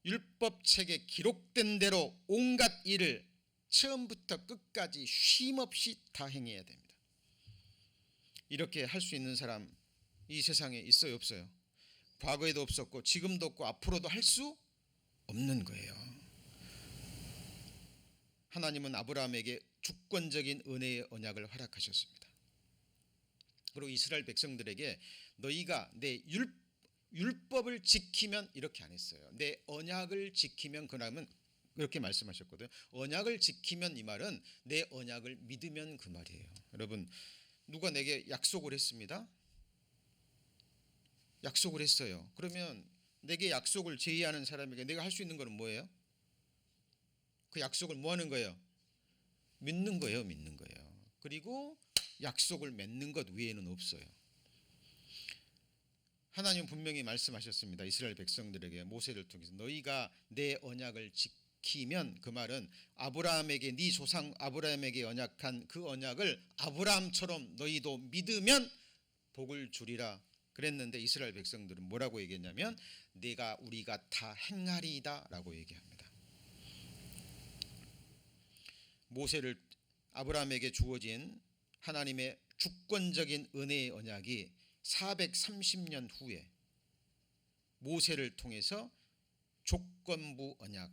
율법책에 기록된 대로 온갖 일을 처음부터 끝까지 쉼없이 다 행해야 됩니다. 이렇게 할 수 있는 사람 이 세상에 있어요, 없어요? 과거에도 없었고 지금도 없고 앞으로도 할 수 없는 거예요. 하나님은 아브라함에게 주권적인 은혜의 언약을 허락하셨습니다. 그리고 이스라엘 백성들에게 너희가 내 율법을 지키면 이렇게 안 했어요. 내 언약을 지키면 그러면 그렇게 말씀하셨거든요. 언약을 지키면 이 말은 내 언약을 믿으면 그 말이에요. 여러분 누가 내게 약속을 했습니다. 약속을 했어요. 그러면 내게 약속을 제의하는 사람에게 내가 할 수 있는 것은 뭐예요? 그 약속을 뭐 하는 거예요? 믿는 거예요. 믿는 거예요. 그리고 약속을 맺는 것 외에는 없어요. 하나님은 분명히 말씀하셨습니다. 이스라엘 백성들에게 모세를 통해서 너희가 내 언약을 지키면 그 말은 아브라함에게 네 조상 아브라함에게 언약한 그 언약을 아브라함처럼 너희도 믿으면 복을 주리라 그랬는데 이스라엘 백성들은 뭐라고 얘기했냐면 우리가 다 행하리이다 라고 얘기합니다. 모세를 아브라함에게 주어진 하나님의 주권적인 은혜의 언약이 430년 후에 모세를 통해서 조건부 언약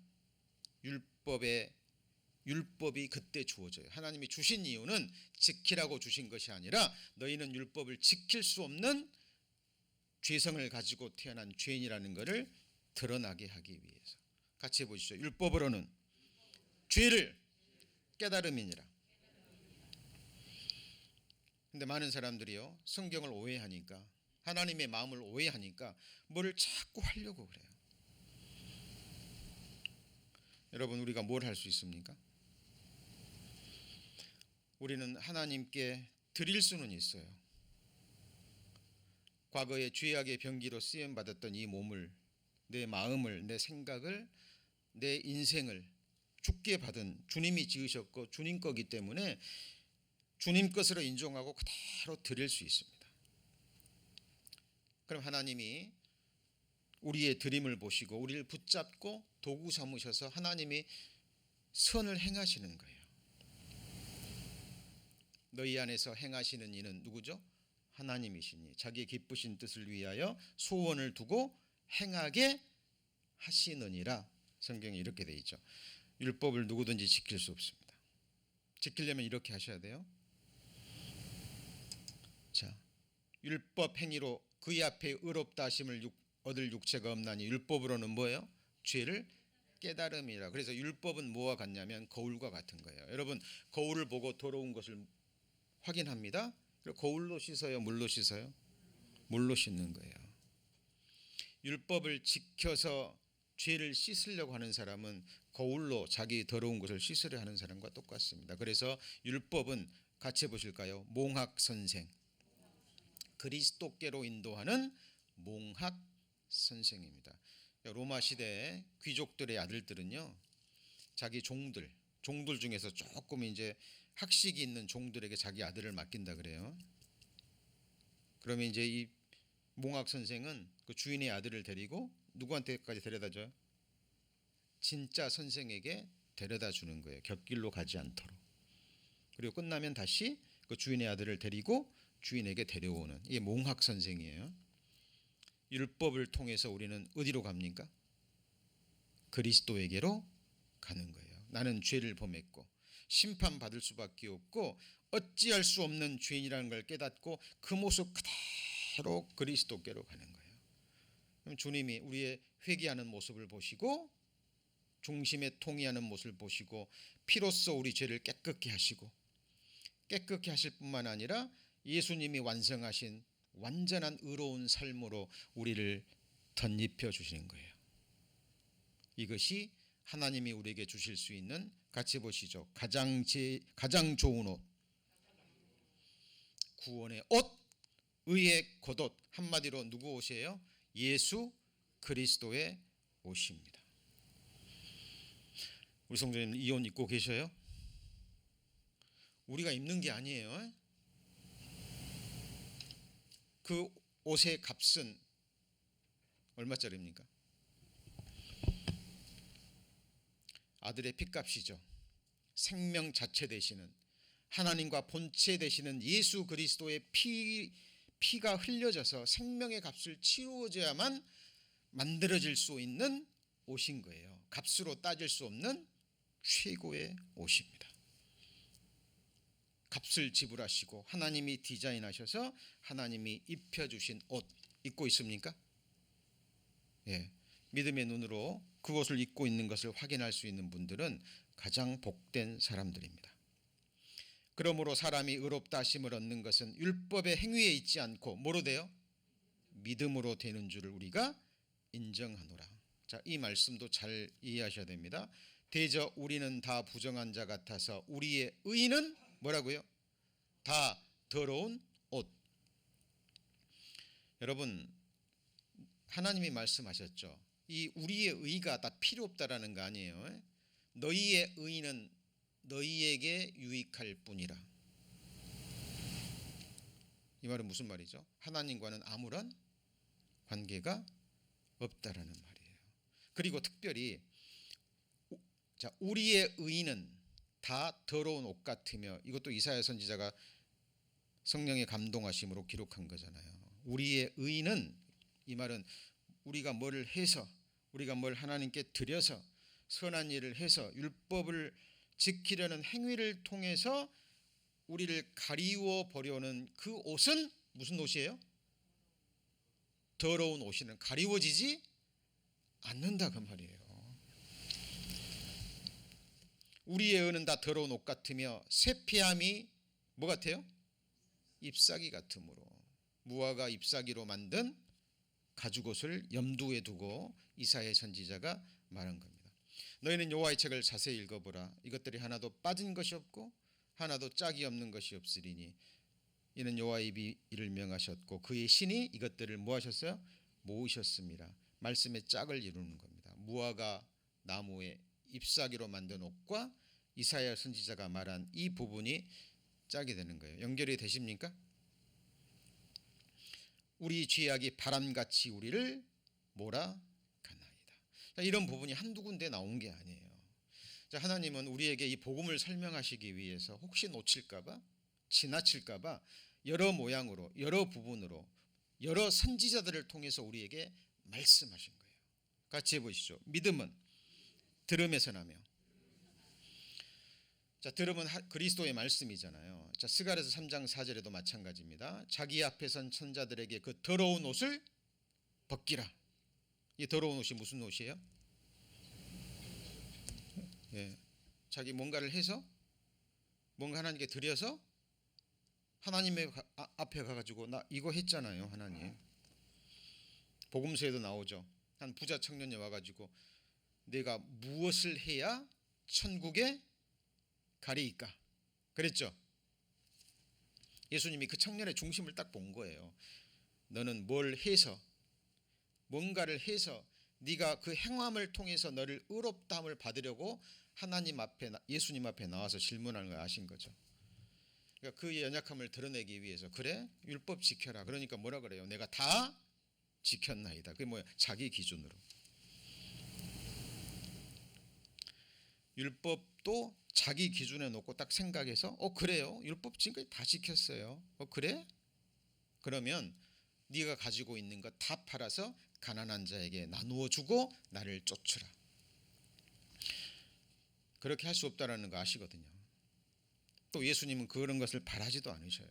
율법이 그때 주어져요. 하나님이 주신 이유는 지키라고 주신 것이 아니라 너희는 율법을 지킬 수 없는 죄성을 가지고 태어난 죄인이라는 것을 드러나게 하기 위해서. 같이 해보시죠. 율법으로는 죄를 깨달음이니라. 근데 많은 사람들이요 성경을 오해하니까 하나님의 마음을 오해하니까 뭐를 자꾸 하려고 그래요. 여러분 우리가 뭘 할 수 있습니까? 우리는 하나님께 드릴 수는 있어요. 과거에 죄악의 병기로 쓰임받았던 이 몸을 내 마음을 내 생각을 내 인생을 주께 받은 주님이 지으셨고 주님 거기 때문에 주님 것으로 인정하고 그대로 드릴 수 있습니다. 그럼 하나님이 우리의 드림을 보시고 우리를 붙잡고 도구 삼으셔서 하나님이 선을 행하시는 거예요. 너희 안에서 행하시는 이는 누구죠? 하나님이시니 자기 기쁘신 뜻을 위하여 소원을 두고 행하게 하시느니라. 성경에 이렇게 돼 있죠. 율법을 누구든지 지킬 수 없습니다. 지키려면 이렇게 하셔야 돼요. 자, 율법 행위로 그의 앞에 의롭다 하심을 얻을 육체가 없나니 율법으로는 뭐예요? 죄를 깨달음이라. 그래서 율법은 뭐와 같냐면 거울과 같은 거예요. 여러분 거울을 보고 더러운 것을 확인합니다. 거울로 씻어요? 물로 씻어요? 물로 씻는 거예요. 율법을 지켜서 죄를 씻으려고 하는 사람은 거울로 자기 더러운 것을 씻으려 하는 사람과 똑같습니다. 그래서 율법은 같이 보실까요? 몽학 선생, 그리스도께로 인도하는 몽학 선생입니다. 로마 시대 귀족들의 아들들은요, 자기 종들 중에서 조금 이제 학식이 있는 종들에게 자기 아들을 맡긴다 그래요. 그러면 이제 이 몽학 선생은 그 주인의 아들을 데리고 누구한테까지 데려다줘요? 진짜 선생에게 데려다 주는 거예요. 곁길로 가지 않도록. 그리고 끝나면 다시 그 주인의 아들을 데리고 주인에게 데려오는 이게 몽학 선생이에요. 율법을 통해서 우리는 어디로 갑니까? 그리스도에게로 가는 거예요. 나는 죄를 범했고 심판받을 수밖에 없고 어찌할 수 없는 죄인이라는 걸 깨닫고 그 모습 그대로 그리스도께로 가는 거예요. 그럼 주님이 우리의 회개하는 모습을 보시고 중심에 통이하는 모습을 보시고 피로써 우리 죄를 깨끗게 하시고 깨끗게 하실 뿐만 아니라 예수님이 완성하신 완전한 의로운 삶으로 우리를 덧입혀 주시는 거예요. 이것이 하나님이 우리에게 주실 수 있는, 같이 보시죠. 가장 좋은 옷, 구원의 옷, 의의 겉옷. 한마디로 누구 옷이에요? 예수 그리스도의 옷입니다. 우리 성도님 이 옷 입고 계셔요? 우리가 입는 게 아니에요. 그 옷의 값은 얼마짜리입니까? 아들의 핏값이죠. 생명 자체 되시는 하나님과 본체 되시는 예수 그리스도의 피가 흘려져서 생명의 값을 치루어져야만 만들어질 수 있는 옷인 거예요. 값으로 따질 수 없는 최고의 옷입니다. 값을 지불하시고 하나님이 디자인하셔서 하나님이 입혀주신 옷 입고 있습니까? 예, 믿음의 눈으로 그것을 입고 있는 것을 확인할 수 있는 분들은 가장 복된 사람들입니다. 그러므로 사람이 의롭다 하심을 얻는 것은 율법의 행위에 있지 않고 뭐로 돼요? 믿음으로 되는 줄을 우리가 인정하노라. 자, 이 말씀도 잘 이해하셔야 됩니다. 대저 우리는 다 부정한 자 같아서 우리의 의는 뭐라고요? 다 더러운 옷. 여러분, 하나님이 말씀하셨죠. 이 우리의 의가 다 필요 없다라는 거 아니에요. 너희의 의는 너희에게 유익할 뿐이라. 이 말은 무슨 말이죠? 하나님과는 아무런 관계가 없다라는 말이에요. 그리고 특별히 자, 우리의 의는 다 더러운 옷 같으며, 이것도 이사야 선지자가 성령의 감동하심으로 기록한 거잖아요. 우리의 의는, 이 말은 우리가 뭘 해서, 우리가 뭘 하나님께 드려서 선한 일을 해서 율법을 지키려는 행위를 통해서 우리를 가리워 버려는 그 옷은 무슨 옷이에요? 더러운 옷이는 가리워지지 않는다 그 말이에요. 우리의 의는 다 더러운 옷 같으며 세피함이 뭐 같아요? 잎사귀 같으므로. 무화과 잎사귀로 만든 가죽옷을 염두에 두고 이사야 선지자가 말한 겁니다. 너희는 여호와의 책을 자세히 읽어보라. 이것들이 하나도 빠진 것이 없고 하나도 짝이 없는 것이 없으리니 이는 여호와의 입이 이를 명하셨고 그의 신이 이것들을 뭐 하셨어요? 모으셨습니다. 말씀의 짝을 이루는 겁니다. 무화과 나무의 잎사귀로 만든 옷과 이사야 선지자가 말한 이 부분이 짝이 되는 거예요. 연결이 되십니까? 우리 죄악이 바람같이 우리를 몰아가나이다. 이런 부분이 한두 군데 나온 게 아니에요. 하나님은 우리에게 이 복음을 설명하시기 위해서 혹시 놓칠까 봐, 지나칠까 봐 여러 모양으로, 여러 부분으로, 여러 선지자들을 통해서 우리에게 말씀하신 거예요. 같이 해보시죠. 믿음은 들음에서 나며. 자, 들음은 그리스도의 말씀이잖아요. 자, 스가랴서 3장 4절에도 마찬가지입니다. 자기 앞에 선 천자들에게 그 더러운 옷을 벗기라. 이 더러운 옷이 무슨 옷이에요? 예, 자기 뭔가를 해서 뭔가 하나님께 드려서 하나님의 앞에 가가지고 나 이거 했잖아요. 하나님 복음서에도 나오죠. 한 부자 청년이 와가지고 내가 무엇을 해야 천국에 가리이까 그랬죠. 예수님이 그 청년의 중심을 딱 본 거예요. 너는 뭘 해서, 뭔가를 해서 네가 그 행함을 통해서 너를 의롭다함을 받으려고 하나님 앞에, 예수님 앞에 나와서 질문하는 걸 아신 거죠. 그러니까 그 연약함을 드러내기 위해서 그래? 율법 지켜라. 그러니까 뭐라 그래요? 내가 다 지켰나이다. 그게 뭐야? 자기 기준으로. 율법도 자기 기준에 놓고 딱 생각해서 그래요? 율법 지금까지 다 지켰어요. 그래? 그러면 네가 가지고 있는 것 다 팔아서 가난한 자에게 나누어 주고 나를 쫓으라. 그렇게 할 수 없다라는 거 아시거든요. 또 예수님은 그런 것을 바라지도 않으셔요.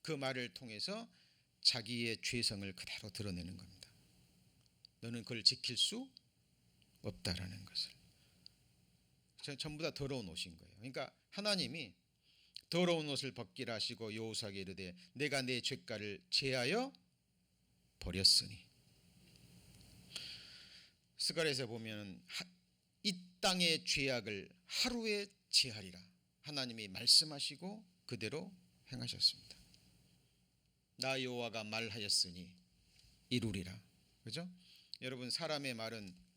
그 말을 통해서 자기의 죄성을 그대로 드러내는 겁니다. 너는 그걸 지킬 수 없다라는 것을. 전부 다 더러운 옷인 거예요. 그러니까 하나님이 더러운 옷을 벗기라 하시고 여호수아에게 이르되 내가 내 죄가를 제하여 버렸으니. 스가랴에서 보면 이 땅의 죄악을 하루에 제하리라 하나님이 말씀하시고 그대로 행하셨습니다. 나 여호와가 말하였으니 이루리라. 그죠? 여러분, 사람의 말은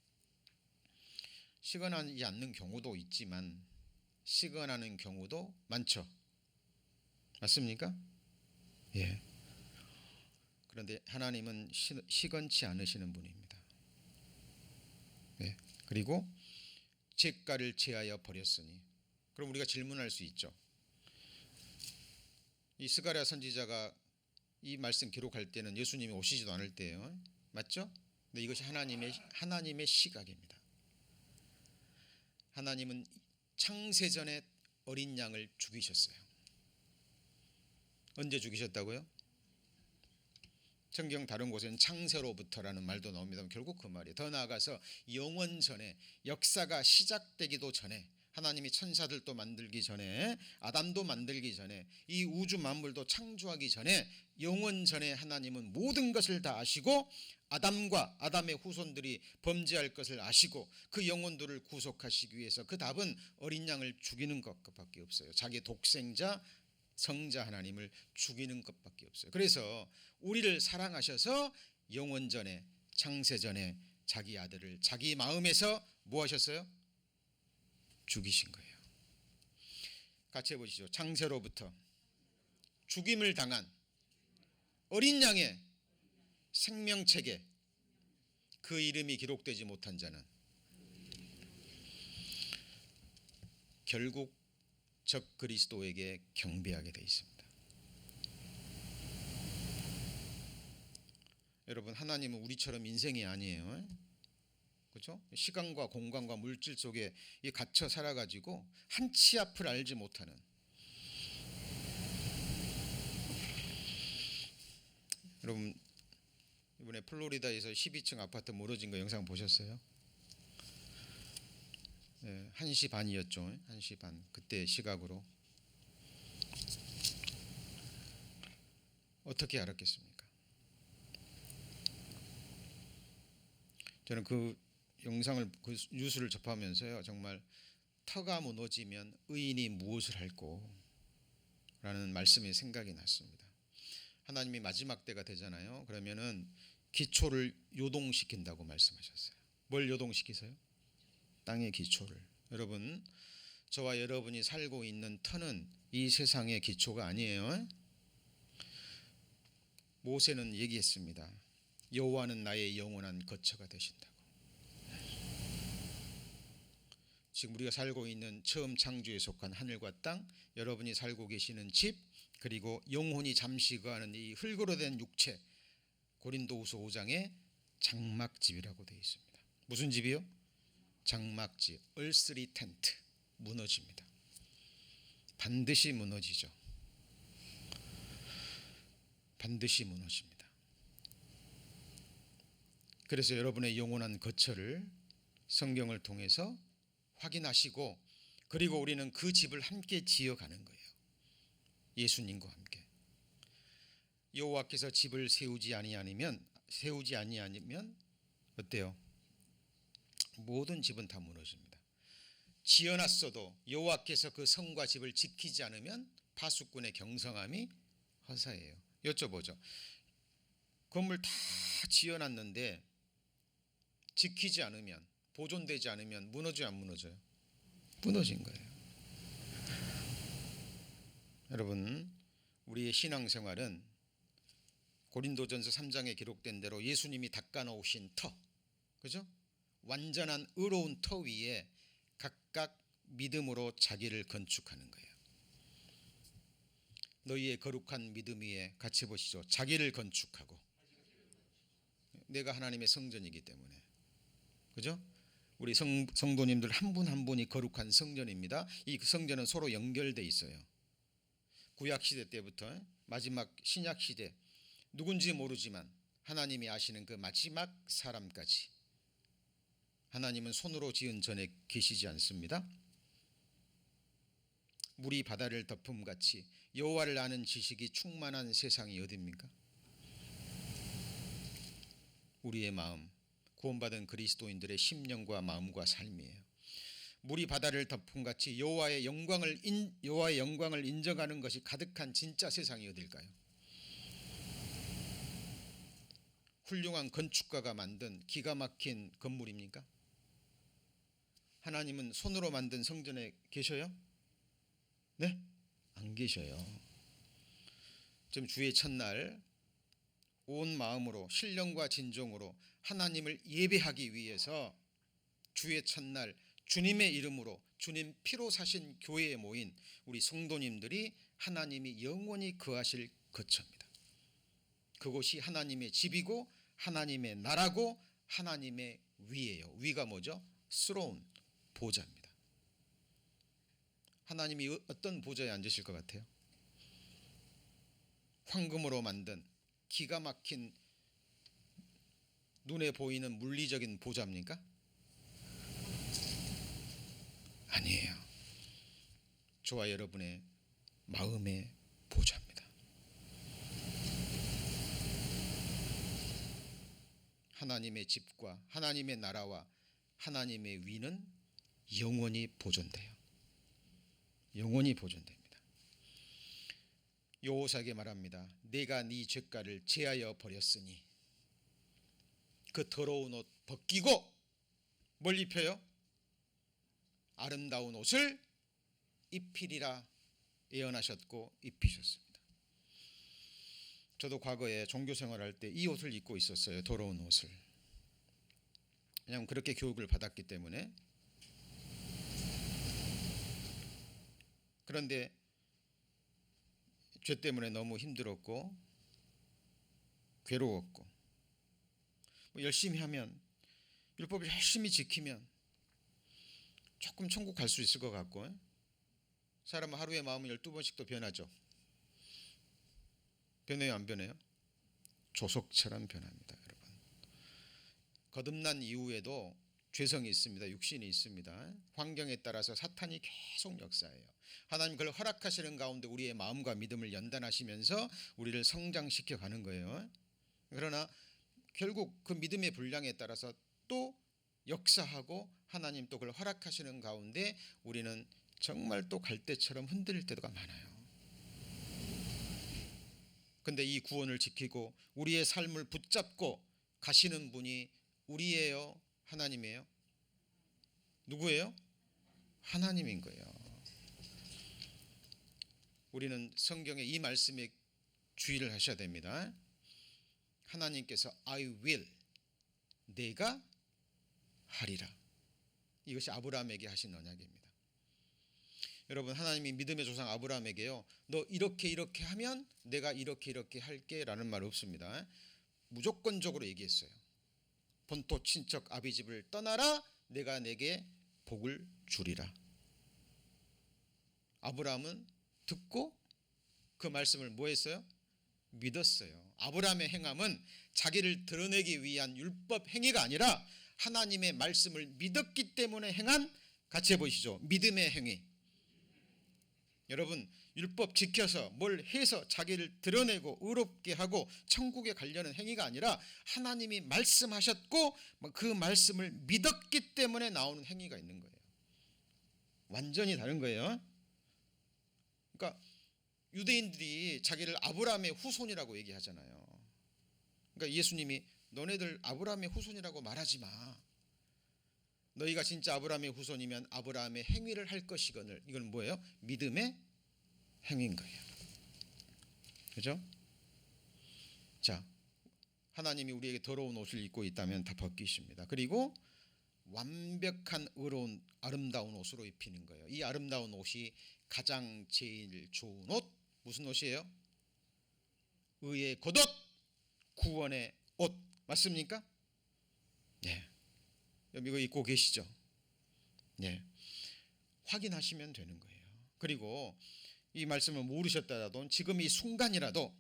시건하지 않는 경우도 있지만 시건하는 경우도 많죠. 맞습니까? 예. 그런데 하나님은 시건치 않으시는 분입니다. 예. 그리고 죄가를 제하여 버렸으니. 그럼 우리가 질문할 수 있죠. 이 스가랴 선지자가 이 말씀 기록할 때는 예수님이 오시지도 않을 때예요. 맞죠? 근데 이것이 하나님의 시각입니다. 하나님은 창세전에 어린 양을 죽이셨어요. 언제 죽이셨다고요? 성경 다른 곳에는 창세로부터라는 말도 나옵니다. 결국 그 말이에요. 더 나아가서 영원 전에, 역사가 시작되기도 전에, 하나님이 천사들도 만들기 전에, 아담도 만들기 전에, 이 우주 만물도 창조하기 전에, 영원 전에 하나님은 모든 것을 다 아시고 아담과 아담의 후손들이 범죄할 것을 아시고 그 영혼들을 구속하시기 위해서 그 답은 어린 양을 죽이는 것밖에 없어요. 자기 독생자 성자 하나님을 죽이는 것밖에 없어요. 그래서 우리를 사랑하셔서 영원 전에, 창세 전에 자기 아들을 자기 마음에서 뭐 하셨어요? 죽이신 거예요. 같이 해보시죠. 창세로부터 죽임을 당한 어린 양의 생명책에 그 이름이 기록되지 못한 자는 결국 적 그리스도에게 경배하게 되어 있습니다. 여러분, 하나님은 우리처럼 인생이 아니에요. 그렇죠? 시간과 공간과 물질 속에 갇혀 살아가지고 한 치 앞을 알지 못하는, 여러분 이번에 플로리다에서 12층 아파트 무너진 거 영상 보셨어요? 1시 반이었죠. 1시 반. 그때 시각으로 어떻게 알았겠습니까? 저는 그 영상을, 그 뉴스를 접하면서요, 정말 터가 무너지면 의인이 무엇을 할꼬 라는 말씀이 생각이 났습니다. 하나님이 마지막 때가 되잖아요. 그러면은 기초를 요동시킨다고 말씀하셨어요. 뭘 요동시키세요? 땅의 기초를. 여러분, 저와 여러분이 살고 있는 터는 이 세상의 기초가 아니에요. 모세는 얘기했습니다. 여호와는 나의 영원한 거처가 되신다고. 지금 우리가 살고 있는 처음 창조에 속한 하늘과 땅, 여러분이 살고 계시는 집, 그리고 영혼이 잠시 거하는 이 흙으로 된 육체, 고린도후서 5장에 장막집이라고 되어 있습니다. 무슨 집이요? 장막집, 얼스리 텐트. 무너집니다. 반드시 무너지죠. 반드시 무너집니다. 그래서 여러분의 영원한 거처를 성경을 통해서 확인하시고, 그리고 우리는 그 집을 함께 지어가는 거예요. 예수님과 함께. 여호와께서 집을 세우지 아니하면 어때요? 모든 집은 다 무너집니다. 지어놨어도 여호와께서 그 성과 집을 지키지 않으면 파수꾼의 경성함이 허사예요. 여쭤보죠. 건물 다 지어놨는데 지키지 않으면, 보존되지 않으면 무너져요, 안 무너져요? 무너진 거예요. 여러분, 우리의 신앙생활은 고린도전서 3장에 기록된 대로 예수님이 닦아놓으신 터, 그죠? 완전한 의로운 터 위에 각각 믿음으로 자기를 건축하는 거예요. 너희의 거룩한 믿음 위에, 같이 보시죠. 자기를 건축하고. 내가 하나님의 성전이기 때문에, 그죠? 우리 성도님들 한 분 한 분이 거룩한 성전입니다. 이 성전은 서로 연결돼 있어요. 구약시대 때부터 마지막 신약시대, 누군지 모르지만 하나님이 아시는 그 마지막 사람까지 하나님은 손으로 지은 전에 계시지 않습니다. 물이 바다를 덮음같이 여호와를 아는 지식이 충만한 세상이 어디입니까? 우리의 마음, 구원받은 그리스도인들의 심령과 마음과 삶이에요. 물이 바다를 덮음같이 여호와의 영광을 인정하는 것이 가득한 진짜 세상이 어딜까요? 훌륭한 건축가가 만든 기가 막힌 건물입니까? 하나님은 손으로 만든 성전에 계셔요? 네? 안 계셔요. 지금 주의 첫날 온 마음으로 신령과 진정으로 하나님을 예배하기 위해서 주의 첫날 주님의 이름으로, 주님 피로 사신 교회에 모인 우리 성도님들이 하나님이 영원히 거하실 거처입니다. 그곳이 하나님의 집이고 하나님의 나라고 하나님의 위예요. 위가 뭐죠? 스러운 보좌입니다. 하나님이 어떤 보좌에 앉으실 것 같아요? 황금으로 만든 기가 막힌 눈에 보이는 물리적인 보좌입니까? 아니에요. 저와 여러분의 마음의 보좌입니다. 하나님의 집과 하나님의 나라와 하나님의 위는 영원히 보존돼요. 영원히 보존됩니다. 여호사에게 말합니다. 내가 네 죄가를 제하여 버렸으니 그 더러운 옷 벗기고 뭘 입혀요? 아름다운 옷을 입히리라 예언하셨고 입히셨습니다. 저도 과거에 종교생활할 때 이 옷을 입고 있었어요. 더러운 옷을. 왜냐하면 그렇게 교육을 받았기 때문에. 그런데 죄 때문에 너무 힘들었고 괴로웠고 열심히 하면, 율법을 열심히 지키면 조금 천국 갈 수 있을 것 같고, 사람은 하루에 마음은 12번씩도 변하죠. 변해요, 안 변해요? 조석처럼 변합니다, 여러분. 거듭난 이후에도 죄성이 있습니다. 육신이 있습니다. 환경에 따라서 사탄이 계속 역사해요. 하나님 그걸 허락하시는 가운데 우리의 마음과 믿음을 연단하시면서 우리를 성장시켜 가는 거예요. 그러나 결국 그 믿음의 분량에 따라서 또 역사하고 하나님 또 그걸 허락하시는 가운데 우리는 정말 또 갈대처럼 흔들릴 때가 많아요. 근데 이 구원을 지키고 우리의 삶을 붙잡고 가시는 분이 우리예요, 하나님이에요? 누구예요? 하나님인 거예요. 우리는 성경의 이 말씀에 주의를 하셔야 됩니다. 하나님께서 I will, 내가 하리라. 이것이 아브라함에게 하신 언약입니다. 여러분, 하나님이 믿음의 조상 아브라함에게요, 너 이렇게 하면 내가 이렇게 할게 라는 말 없습니다. 무조건적으로 얘기했어요. 본토 친척 아비 집을 떠나라, 내가 내게 복을 주리라. 아브라함은 듣고 그 말씀을 뭐 했어요? 믿었어요. 아브라함의 행함은 자기를 드러내기 위한 율법 행위가 아니라 하나님의 말씀을 믿었기 때문에 행한, 같이 해보시죠, 믿음의 행위. 여러분, 율법 지켜서 뭘 해서 자기를 드러내고 의롭게 하고 천국에 가려는 행위가 아니라 하나님이 말씀하셨고 그 말씀을 믿었기 때문에 나오는 행위가 있는 거예요. 완전히 다른 거예요. 그러니까 유대인들이 자기를 아브라함의 후손이라고 얘기하잖아요. 그러니까 예수님이 너네들 아브라함의 후손이라고 말하지 마. 너희가 진짜 아브라함의 후손이면 아브라함의 행위를 할 것이거늘. 이건 뭐예요? 믿음의 행위인 거예요. 그죠? 자, 하나님이 우리에게 더러운 옷을 입고 있다면 다 벗기십니다. 그리고 완벽한 의로운 아름다운 옷으로 입히는 거예요. 이 아름다운 옷이 가장 제일 좋은 옷, 무슨 옷이에요? 의의 겉옷, 구원의 옷. 맞습니까? 네. 이거 입고 계시죠? 네. 확인하시면 되는 거예요. 그리고 이 말씀을 모르셨다라도 지금 이 순간이라도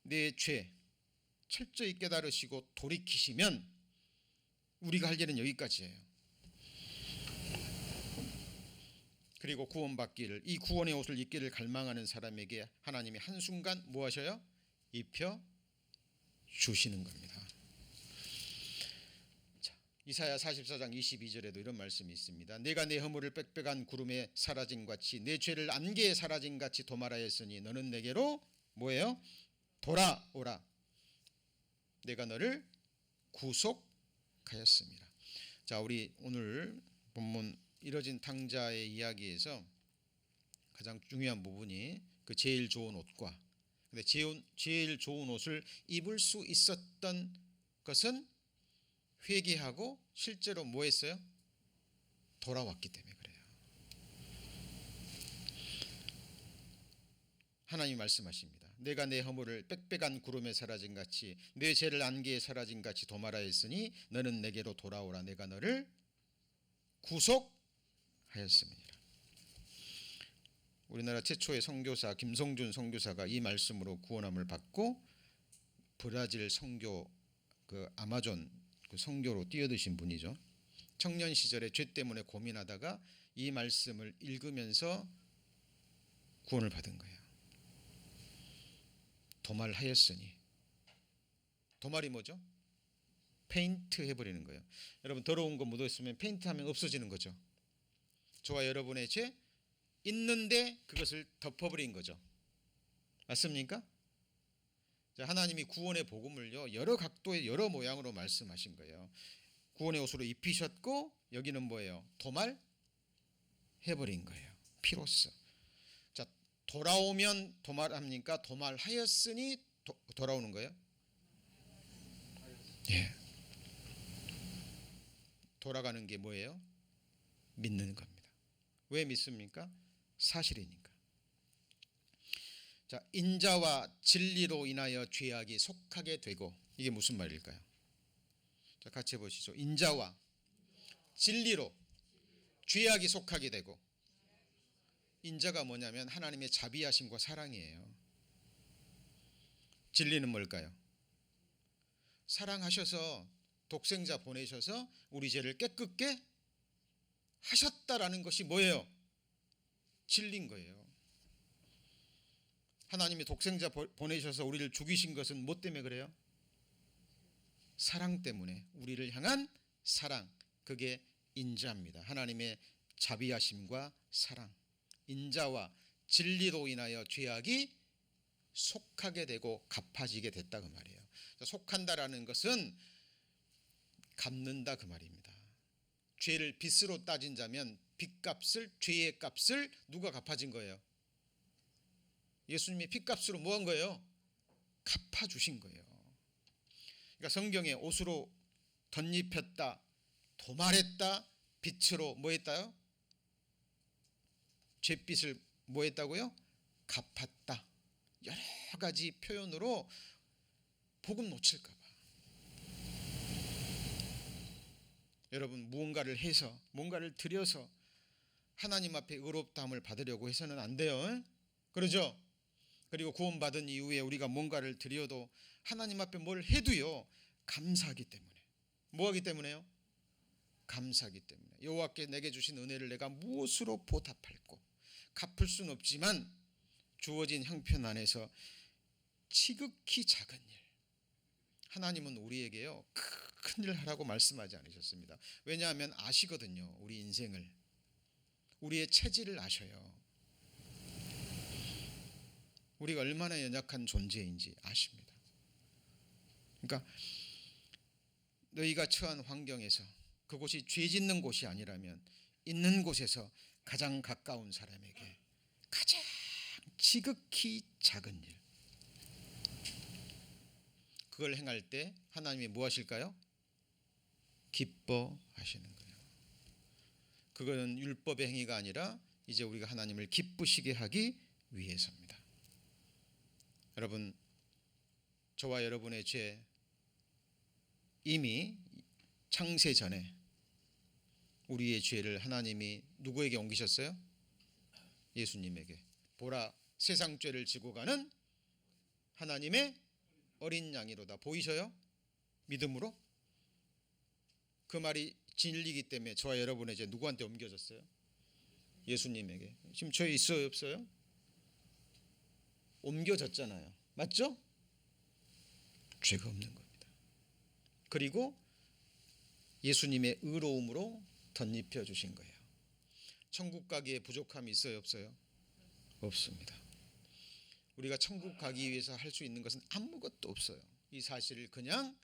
내 죄 철저히 깨달으시고 돌이키시면 우리가 할 일은 여기까지예요. 그리고 구원받기를, 이 구원의 옷을 입기를 갈망하는 사람에게 하나님이 한순간 뭐 하셔요? 입혀 주시는 겁니다. 자, 이사야 44장 22절에도 이런 말씀이 있습니다. 내가 내 허물을 빽빽한 구름에 사라진 같이 내 죄를 안개에 사라진 같이 도말하였으니 너는 내게로 뭐예요? 돌아오라. 내가 너를 구속하였습니다. 자, 우리 오늘 본문 이뤄진 탕자의 이야기에서 가장 중요한 부분이 그 제일 좋은 옷과, 근데 제일 좋은 옷을 입을 수 있었던 것은 회개하고 실제로 뭐 했어요? 돌아왔기 때문에 그래요. 하나님이 말씀하십니다. 내가 내 허물을 빽빽한 구름에 사라진 같이 내 죄를 안개에 사라진 같이 도말하였으니 너는 내게로 돌아오라. 내가 너를 구속하였습니다. 우리나라 최초의 선교사 김성준 선교사가 이 말씀으로 구원함을 받고 브라질 선교 그 아마존 그 선교로 뛰어드신 분이죠. 청년 시절에 죄 때문에 고민하다가 이 말씀을 읽으면서 구원을 받은 거예요. 도말하였으니. 도말이 뭐죠? 페인트 해버리는 거예요. 여러분 더러운 거 묻어있으면 페인트하면 없어지는 거죠. 저와 여러분의 죄 있는데 그것을 덮어버린 거죠. 맞습니까? 하나님이 구원의 복음을요 여러 각도의 여러 모양으로 말씀하신 거예요. 구원의 옷으로 입히셨고 여기는 뭐예요? 도말 해버린 거예요. 피로써. 자, 돌아오면 도말합니까? 도말하였으니 돌아오는 거예요? 예. 돌아가는 게 뭐예요? 믿는 겁니다. 왜 믿습니까? 사실이니까. 자, 인자와 진리로 인하여 죄악이 속하게 되고, 이게 무슨 말일까요? 자, 같이 해보시죠. 인자와 진리로 죄악이 속하게 되고. 인자가 뭐냐면 하나님의 자비하심과 사랑이에요. 진리는 뭘까요? 사랑하셔서 독생자 보내셔서 우리 죄를 깨끗게 하셨다라는 것이 뭐예요? 진리인 거예요. 하나님이 독생자 보내셔서 우리를 죽이신 것은 뭐 때문에 그래요? 사랑 때문에. 우리를 향한 사랑. 그게 인자입니다. 하나님의 자비하심과 사랑. 인자와 진리로 인하여 죄악이 속하게 되고 갚아지게 됐다 그 말이에요. 속한다라는 것은 갚는다 그 말입니다. 죄를 빚으로 따진다면 빚값을, 죄의 값을 누가 갚아진 거예요? 예수님이 빚값으로 뭐 한 거예요? 갚아주신 거예요. 그러니까 성경에 옷으로 덧입혔다, 도말했다, 빚으로 뭐 했다요? 죄빚을 뭐 했다고요? 갚았다. 여러 가지 표현으로 복음 놓칠까 봐. 여러분 무언가를 해서 뭔가를 드려서 하나님 앞에 의롭다함을 받으려고 해서는 안 돼요. 그러죠? 그리고 구원받은 이후에 우리가 뭔가를 드려도 하나님 앞에 뭘 해도요 감사하기 때문에. 뭐 하기 때문에요? 감사하기 때문에. 여호와께 내게 주신 은혜를 내가 무엇으로 보답할꼬. 갚을 수는 없지만 주어진 형편 안에서 지극히 작은 일. 하나님은 우리에게요 큰 일 하라고 말씀하지 않으셨습니다. 왜냐하면 아시거든요. 우리 인생을. 우리의 체질을 아셔요. 우리가 얼마나 연약한 존재인지 아십니다. 그러니까 너희가 처한 환경에서 그곳이 죄 짓는 곳이 아니라면 있는 곳에서 가장 가까운 사람에게 가장 지극히 작은 일, 그걸 행할 때 하나님이 뭐 하실까요? 기뻐하시는 거예요. 그거는 율법의 행위가 아니라 이제 우리가 하나님을 기쁘시게 하기 위해서입니다. 여러분, 저와 여러분의 죄 이미 창세 전에 우리의 죄를 하나님이 누구에게 옮기셨어요? 예수님에게. 보라, 세상 죄를 지고 가는 하나님의 어린 양이로다. 보이셔요? 믿음으로? 그 말이 진리이기 때문에 저와 여러분의 죄 누구한테 옮겨졌어요? 예수님에게. 지금 죄 있어요, 없어요? 옮겨졌잖아요. 맞죠? 죄가 없는 겁니다. 그리고 예수님의 의로움으로 덧입혀 주신 거예요. 천국 가기에 부족함이 있어요, 없어요? 없습니다. 우리가 천국 가기 위해서 할 수 있는 것은 아무것도 없어요. 이 사실을 그냥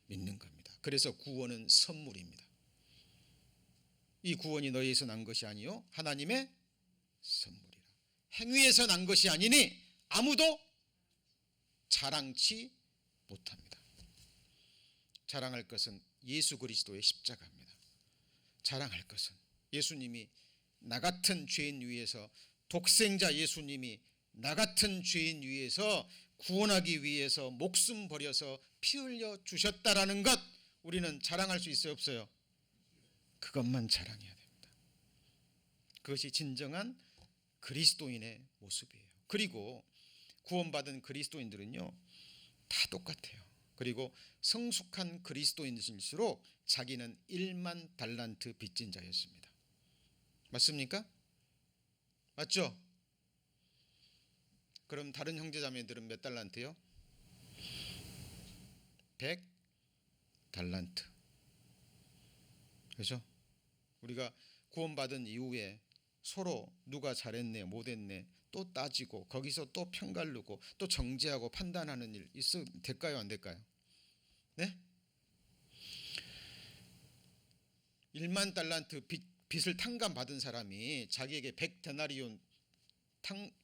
믿는 겁니다. 그래서 구원은 선물입니다. 이 구원이 너희에서 난 것이 아니요 하나님의 선물이라. 행위에서 난 것이 아니니 아무도 자랑치 못합니다. 자랑할 것은 예수 그리스도의 십자가입니다. 자랑할 것은 예수님이 나 같은 죄인 위해서, 독생자 예수님이 나 같은 죄인 위해서 구원하기 위해서 목숨 버려서 피 흘려 주셨다라는 것, 우리는 자랑할 수 있어요, 없어요? 그것만 자랑해야 됩니다. 그것이 진정한 그리스도인의 모습이에요. 그리고 구원받은 그리스도인들은요 다 똑같아요. 그리고 성숙한 그리스도인일수록 자기는 1만 달란트 빚진 자였습니다. 맞습니까? 맞죠? 그럼 다른 형제자매들은 몇 달란트요? 100 달란트. 그렇죠? 우리가 구원받은 이후에 서로 누가 잘했네 못했네 또 따지고 거기서 또 편가르고 또 정죄하고 판단하는 일 될까요 안 될까요? 네? 1만 달란트 빚을 탕감받은 사람이 자기에게 100데나리온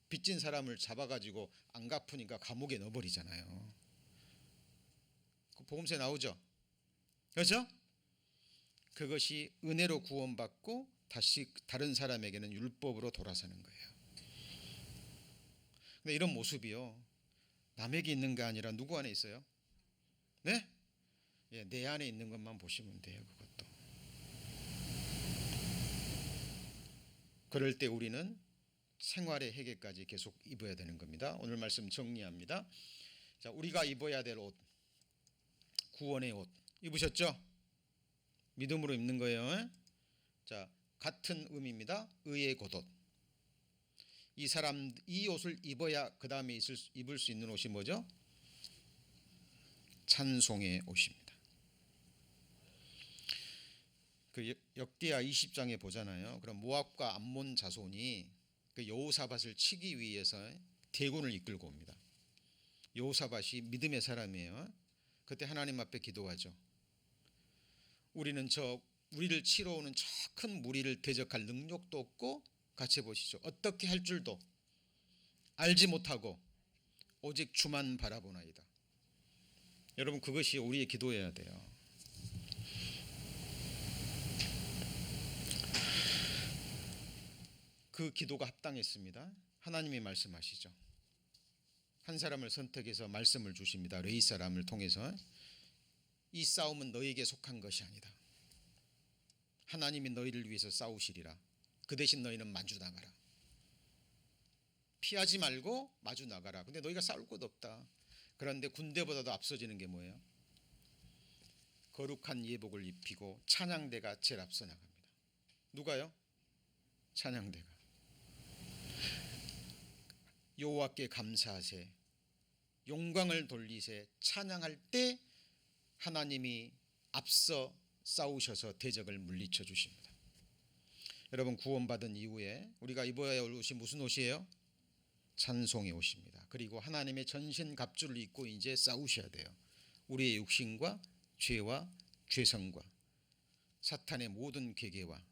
빚진 사람을 잡아가지고 안 갚으니까 감옥에 넣어버리잖아요. 그 복음서에 나오죠. 그렇죠? 그것이 은혜로 구원받고 다시 다른 사람에게는 율법으로 돌아서는 거예요. 근데 이런 모습이요 남에게 있는 게 아니라 누구 안에 있어요? 네? 예, 내 안에 있는 것만 보시면 돼요. 그것도. 그럴 때 우리는 생활의 회개까지 계속 입어야 되는 겁니다. 오늘 말씀 정리합니다. 자, 우리가 입어야 될 옷, 구원의 옷 입으셨죠? 믿음으로 입는 거예요. 자, 같은 의미입니다. 의의 겉옷. 이 옷을 입어야 그 다음에 입을 수 있는 옷이 뭐죠? 찬송의 옷입니다. 그 역대하 20장에 보잖아요. 그럼 모압과 암몬 자손이 그 여호사밧을 치기 위해서 대군을 이끌고 옵니다. 여호사밧이 믿음의 사람이에요. 그때 하나님 앞에 기도하죠. 우리를 치러 오는 저 큰 무리를 대적할 능력도 없고 같이 보시죠. 어떻게 할 줄도 알지 못하고 오직 주만 바라보나이다. 여러분 그것이 우리의 기도해야 돼요. 그 기도가 합당했습니다. 하나님이 말씀하시죠. 한 사람을 선택해서 말씀을 주십니다. 레위 사람을 통해서 이 싸움은 너에게 속한 것이 아니다. 하나님이 너희를 위해서 싸우시리라. 그 대신 너희는 마주 나가라. 피하지 말고 마주 나가라. 근데 너희가 싸울 곳 없다. 그런데 군대보다도 앞서지는 게 뭐예요? 거룩한 예복을 입히고 찬양대가 제일 앞서 나갑니다. 누가요? 찬양대가. 여호와께 감사하세 영광을 돌리세 찬양할 때 하나님이 앞서 싸우셔서 대적을 물리쳐 주십니다. 여러분 구원받은 이후에 우리가 입어야 할 옷이 무슨 옷이에요? 찬송의 옷입니다. 그리고 하나님의 전신 갑주를 입고 이제 싸우셔야 돼요. 우리의 육신과 죄와 죄성과 사탄의 모든 계계와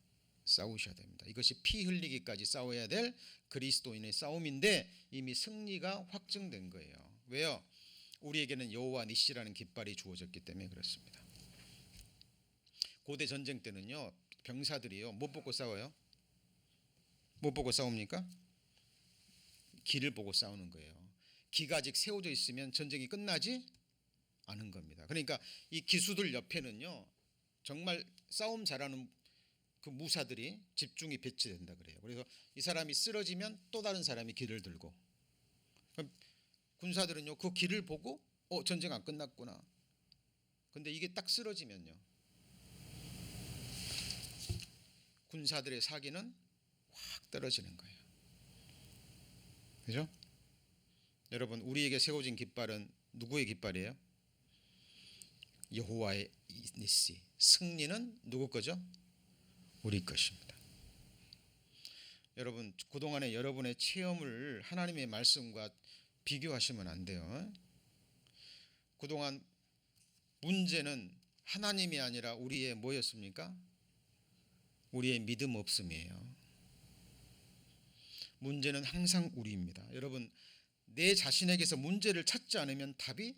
싸우셔야 됩니다. 이것이 피 흘리기까지 싸워야 될 그리스도인의 싸움인데 이미 승리가 확증된 거예요. 왜요? 우리에게는 여호와 니시라는 깃발이 주어졌기 때문에 그렇습니다. 고대 전쟁 때는요 병사들이요 못 보고 싸워요? 못 보고 싸웁니까? 기를 보고 싸우는 거예요. 기가 아직 세워져 있으면 전쟁이 끝나지 않은 겁니다. 그러니까 이 기수들 옆에는요 정말 싸움 잘하는 그 무사들이 집중이 배치된다 그래요. 그래서 이 사람이 쓰러지면 또 다른 사람이 기를 들고 군사들은요 그 기를 보고 전쟁 안 끝났구나. 근데 이게 딱 쓰러지면요 군사들의 사기는 확 떨어지는 거예요. 그죠? 여러분 우리에게 세워진 깃발은 누구의 깃발이에요? 여호와의 니시. 승리는 누구 거죠? 우리 것입니다. 여러분 그동안에 여러분의 체험을 하나님의 말씀과 비교하시면 안 돼요. 그동안 문제는 하나님이 아니라 우리의 뭐였습니까? 우리의 믿음 없음이에요. 문제는 항상 우리입니다. 여러분 내 자신에게서 문제를 찾지 않으면 답이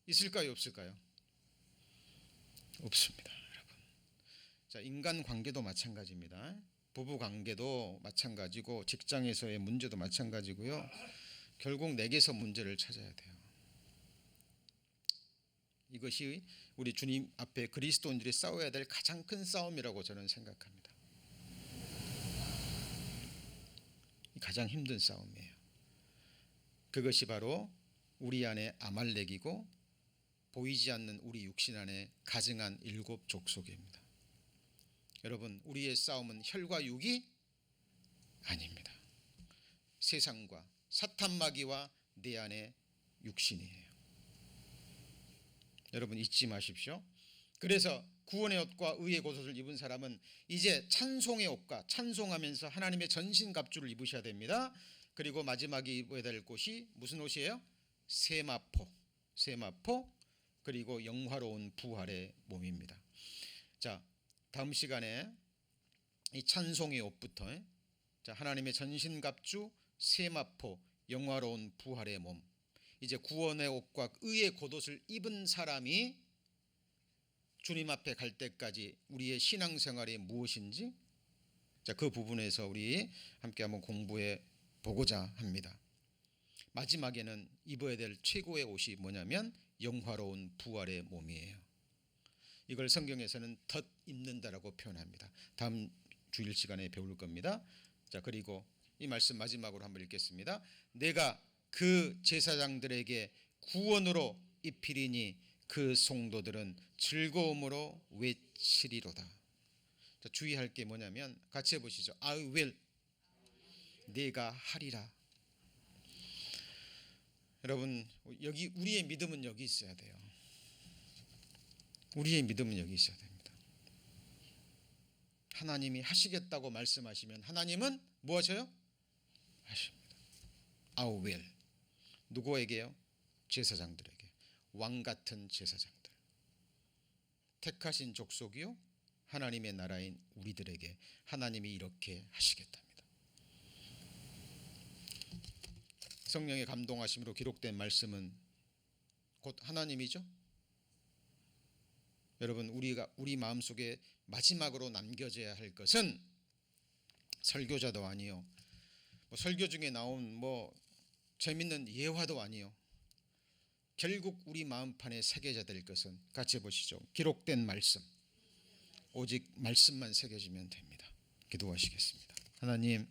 있을까요? 없을까요? 없습니다. 여러분. 자, 인간 관계도 마찬가지입니다. 부부 관계도 마찬가지고 직장에서의 문제도 마찬가지고요. 결국 내게서 문제를 찾아야 돼요. 이것이 우리 주님 앞에 그리스도인들이 싸워야 될 가장 큰 싸움이라고 저는 생각합니다. 가장 힘든 싸움이에요. 그것이 바로 우리 안에 아말렉이고 보이지 않는 우리 육신 안에 가증한 7 족속입니다. 여러분, 우리의 싸움은 혈과 육이 아닙니다. 세상과 사탄 마귀와 내 안의 육신이에요. 여러분 잊지 마십시오. 그래서 구원의 옷과 의의 겉옷을 입은 사람은 이제 찬송의 옷과 찬송하면서 하나님의 전신갑주를 입으셔야 됩니다. 그리고 마지막에 입어야 될 옷이 무슨 옷이에요? 세마포, 그리고 영화로운 부활의 몸입니다. 자, 다음 시간에 이 찬송의 옷부터 자, 하나님의 전신갑주, 세마포, 영화로운 부활의 몸, 이제 구원의 옷과 의의 겉옷을 입은 사람이 주님 앞에 갈 때까지 우리의 신앙생활이 무엇인지, 자, 그 부분에서 우리 함께 한번 공부해 보고자 합니다. 마지막에는 입어야 될 최고의 옷이 뭐냐면 영화로운 부활의 몸이에요. 이걸 성경에서는 덧 입는다라고 표현합니다. 다음 주일 시간에 배울 겁니다. 자, 그리고 이 말씀 마지막으로 한번 읽겠습니다. 내가 그 제사장들에게 구원으로 입히리니 그 성도들은 즐거움으로 외치리로다. 자, 주의할 게 뭐냐면 같이 해보시죠. I will, 내가 하리라. 여러분, 여기 우리의 믿음은 여기 있어야 돼요. 우리의 믿음은 여기 있어야 됩니다. 하나님이 하시겠다고 말씀하시면 하나님은 뭐 하셔요? 하십니다. I will. 누구에게요? 제사장들에게. 왕같은 제사장들, 택하신 족속이요 하나님의 나라인 우리들에게 하나님이 이렇게 하시겠답니다. 성령의 감동하심으로 기록된 말씀은 곧 하나님이죠. 여러분, 우리 마음속에 마지막으로 남겨져야 할 것은 설교자도 아니요, 설교 중에 나온 재밌는 예화도 아니요, 결국 우리 마음판에 새겨져야 될 것은 같이 보시죠. 기록된 말씀, 오직 말씀만 새겨지면 됩니다. 기도하시겠습니다. 하나님,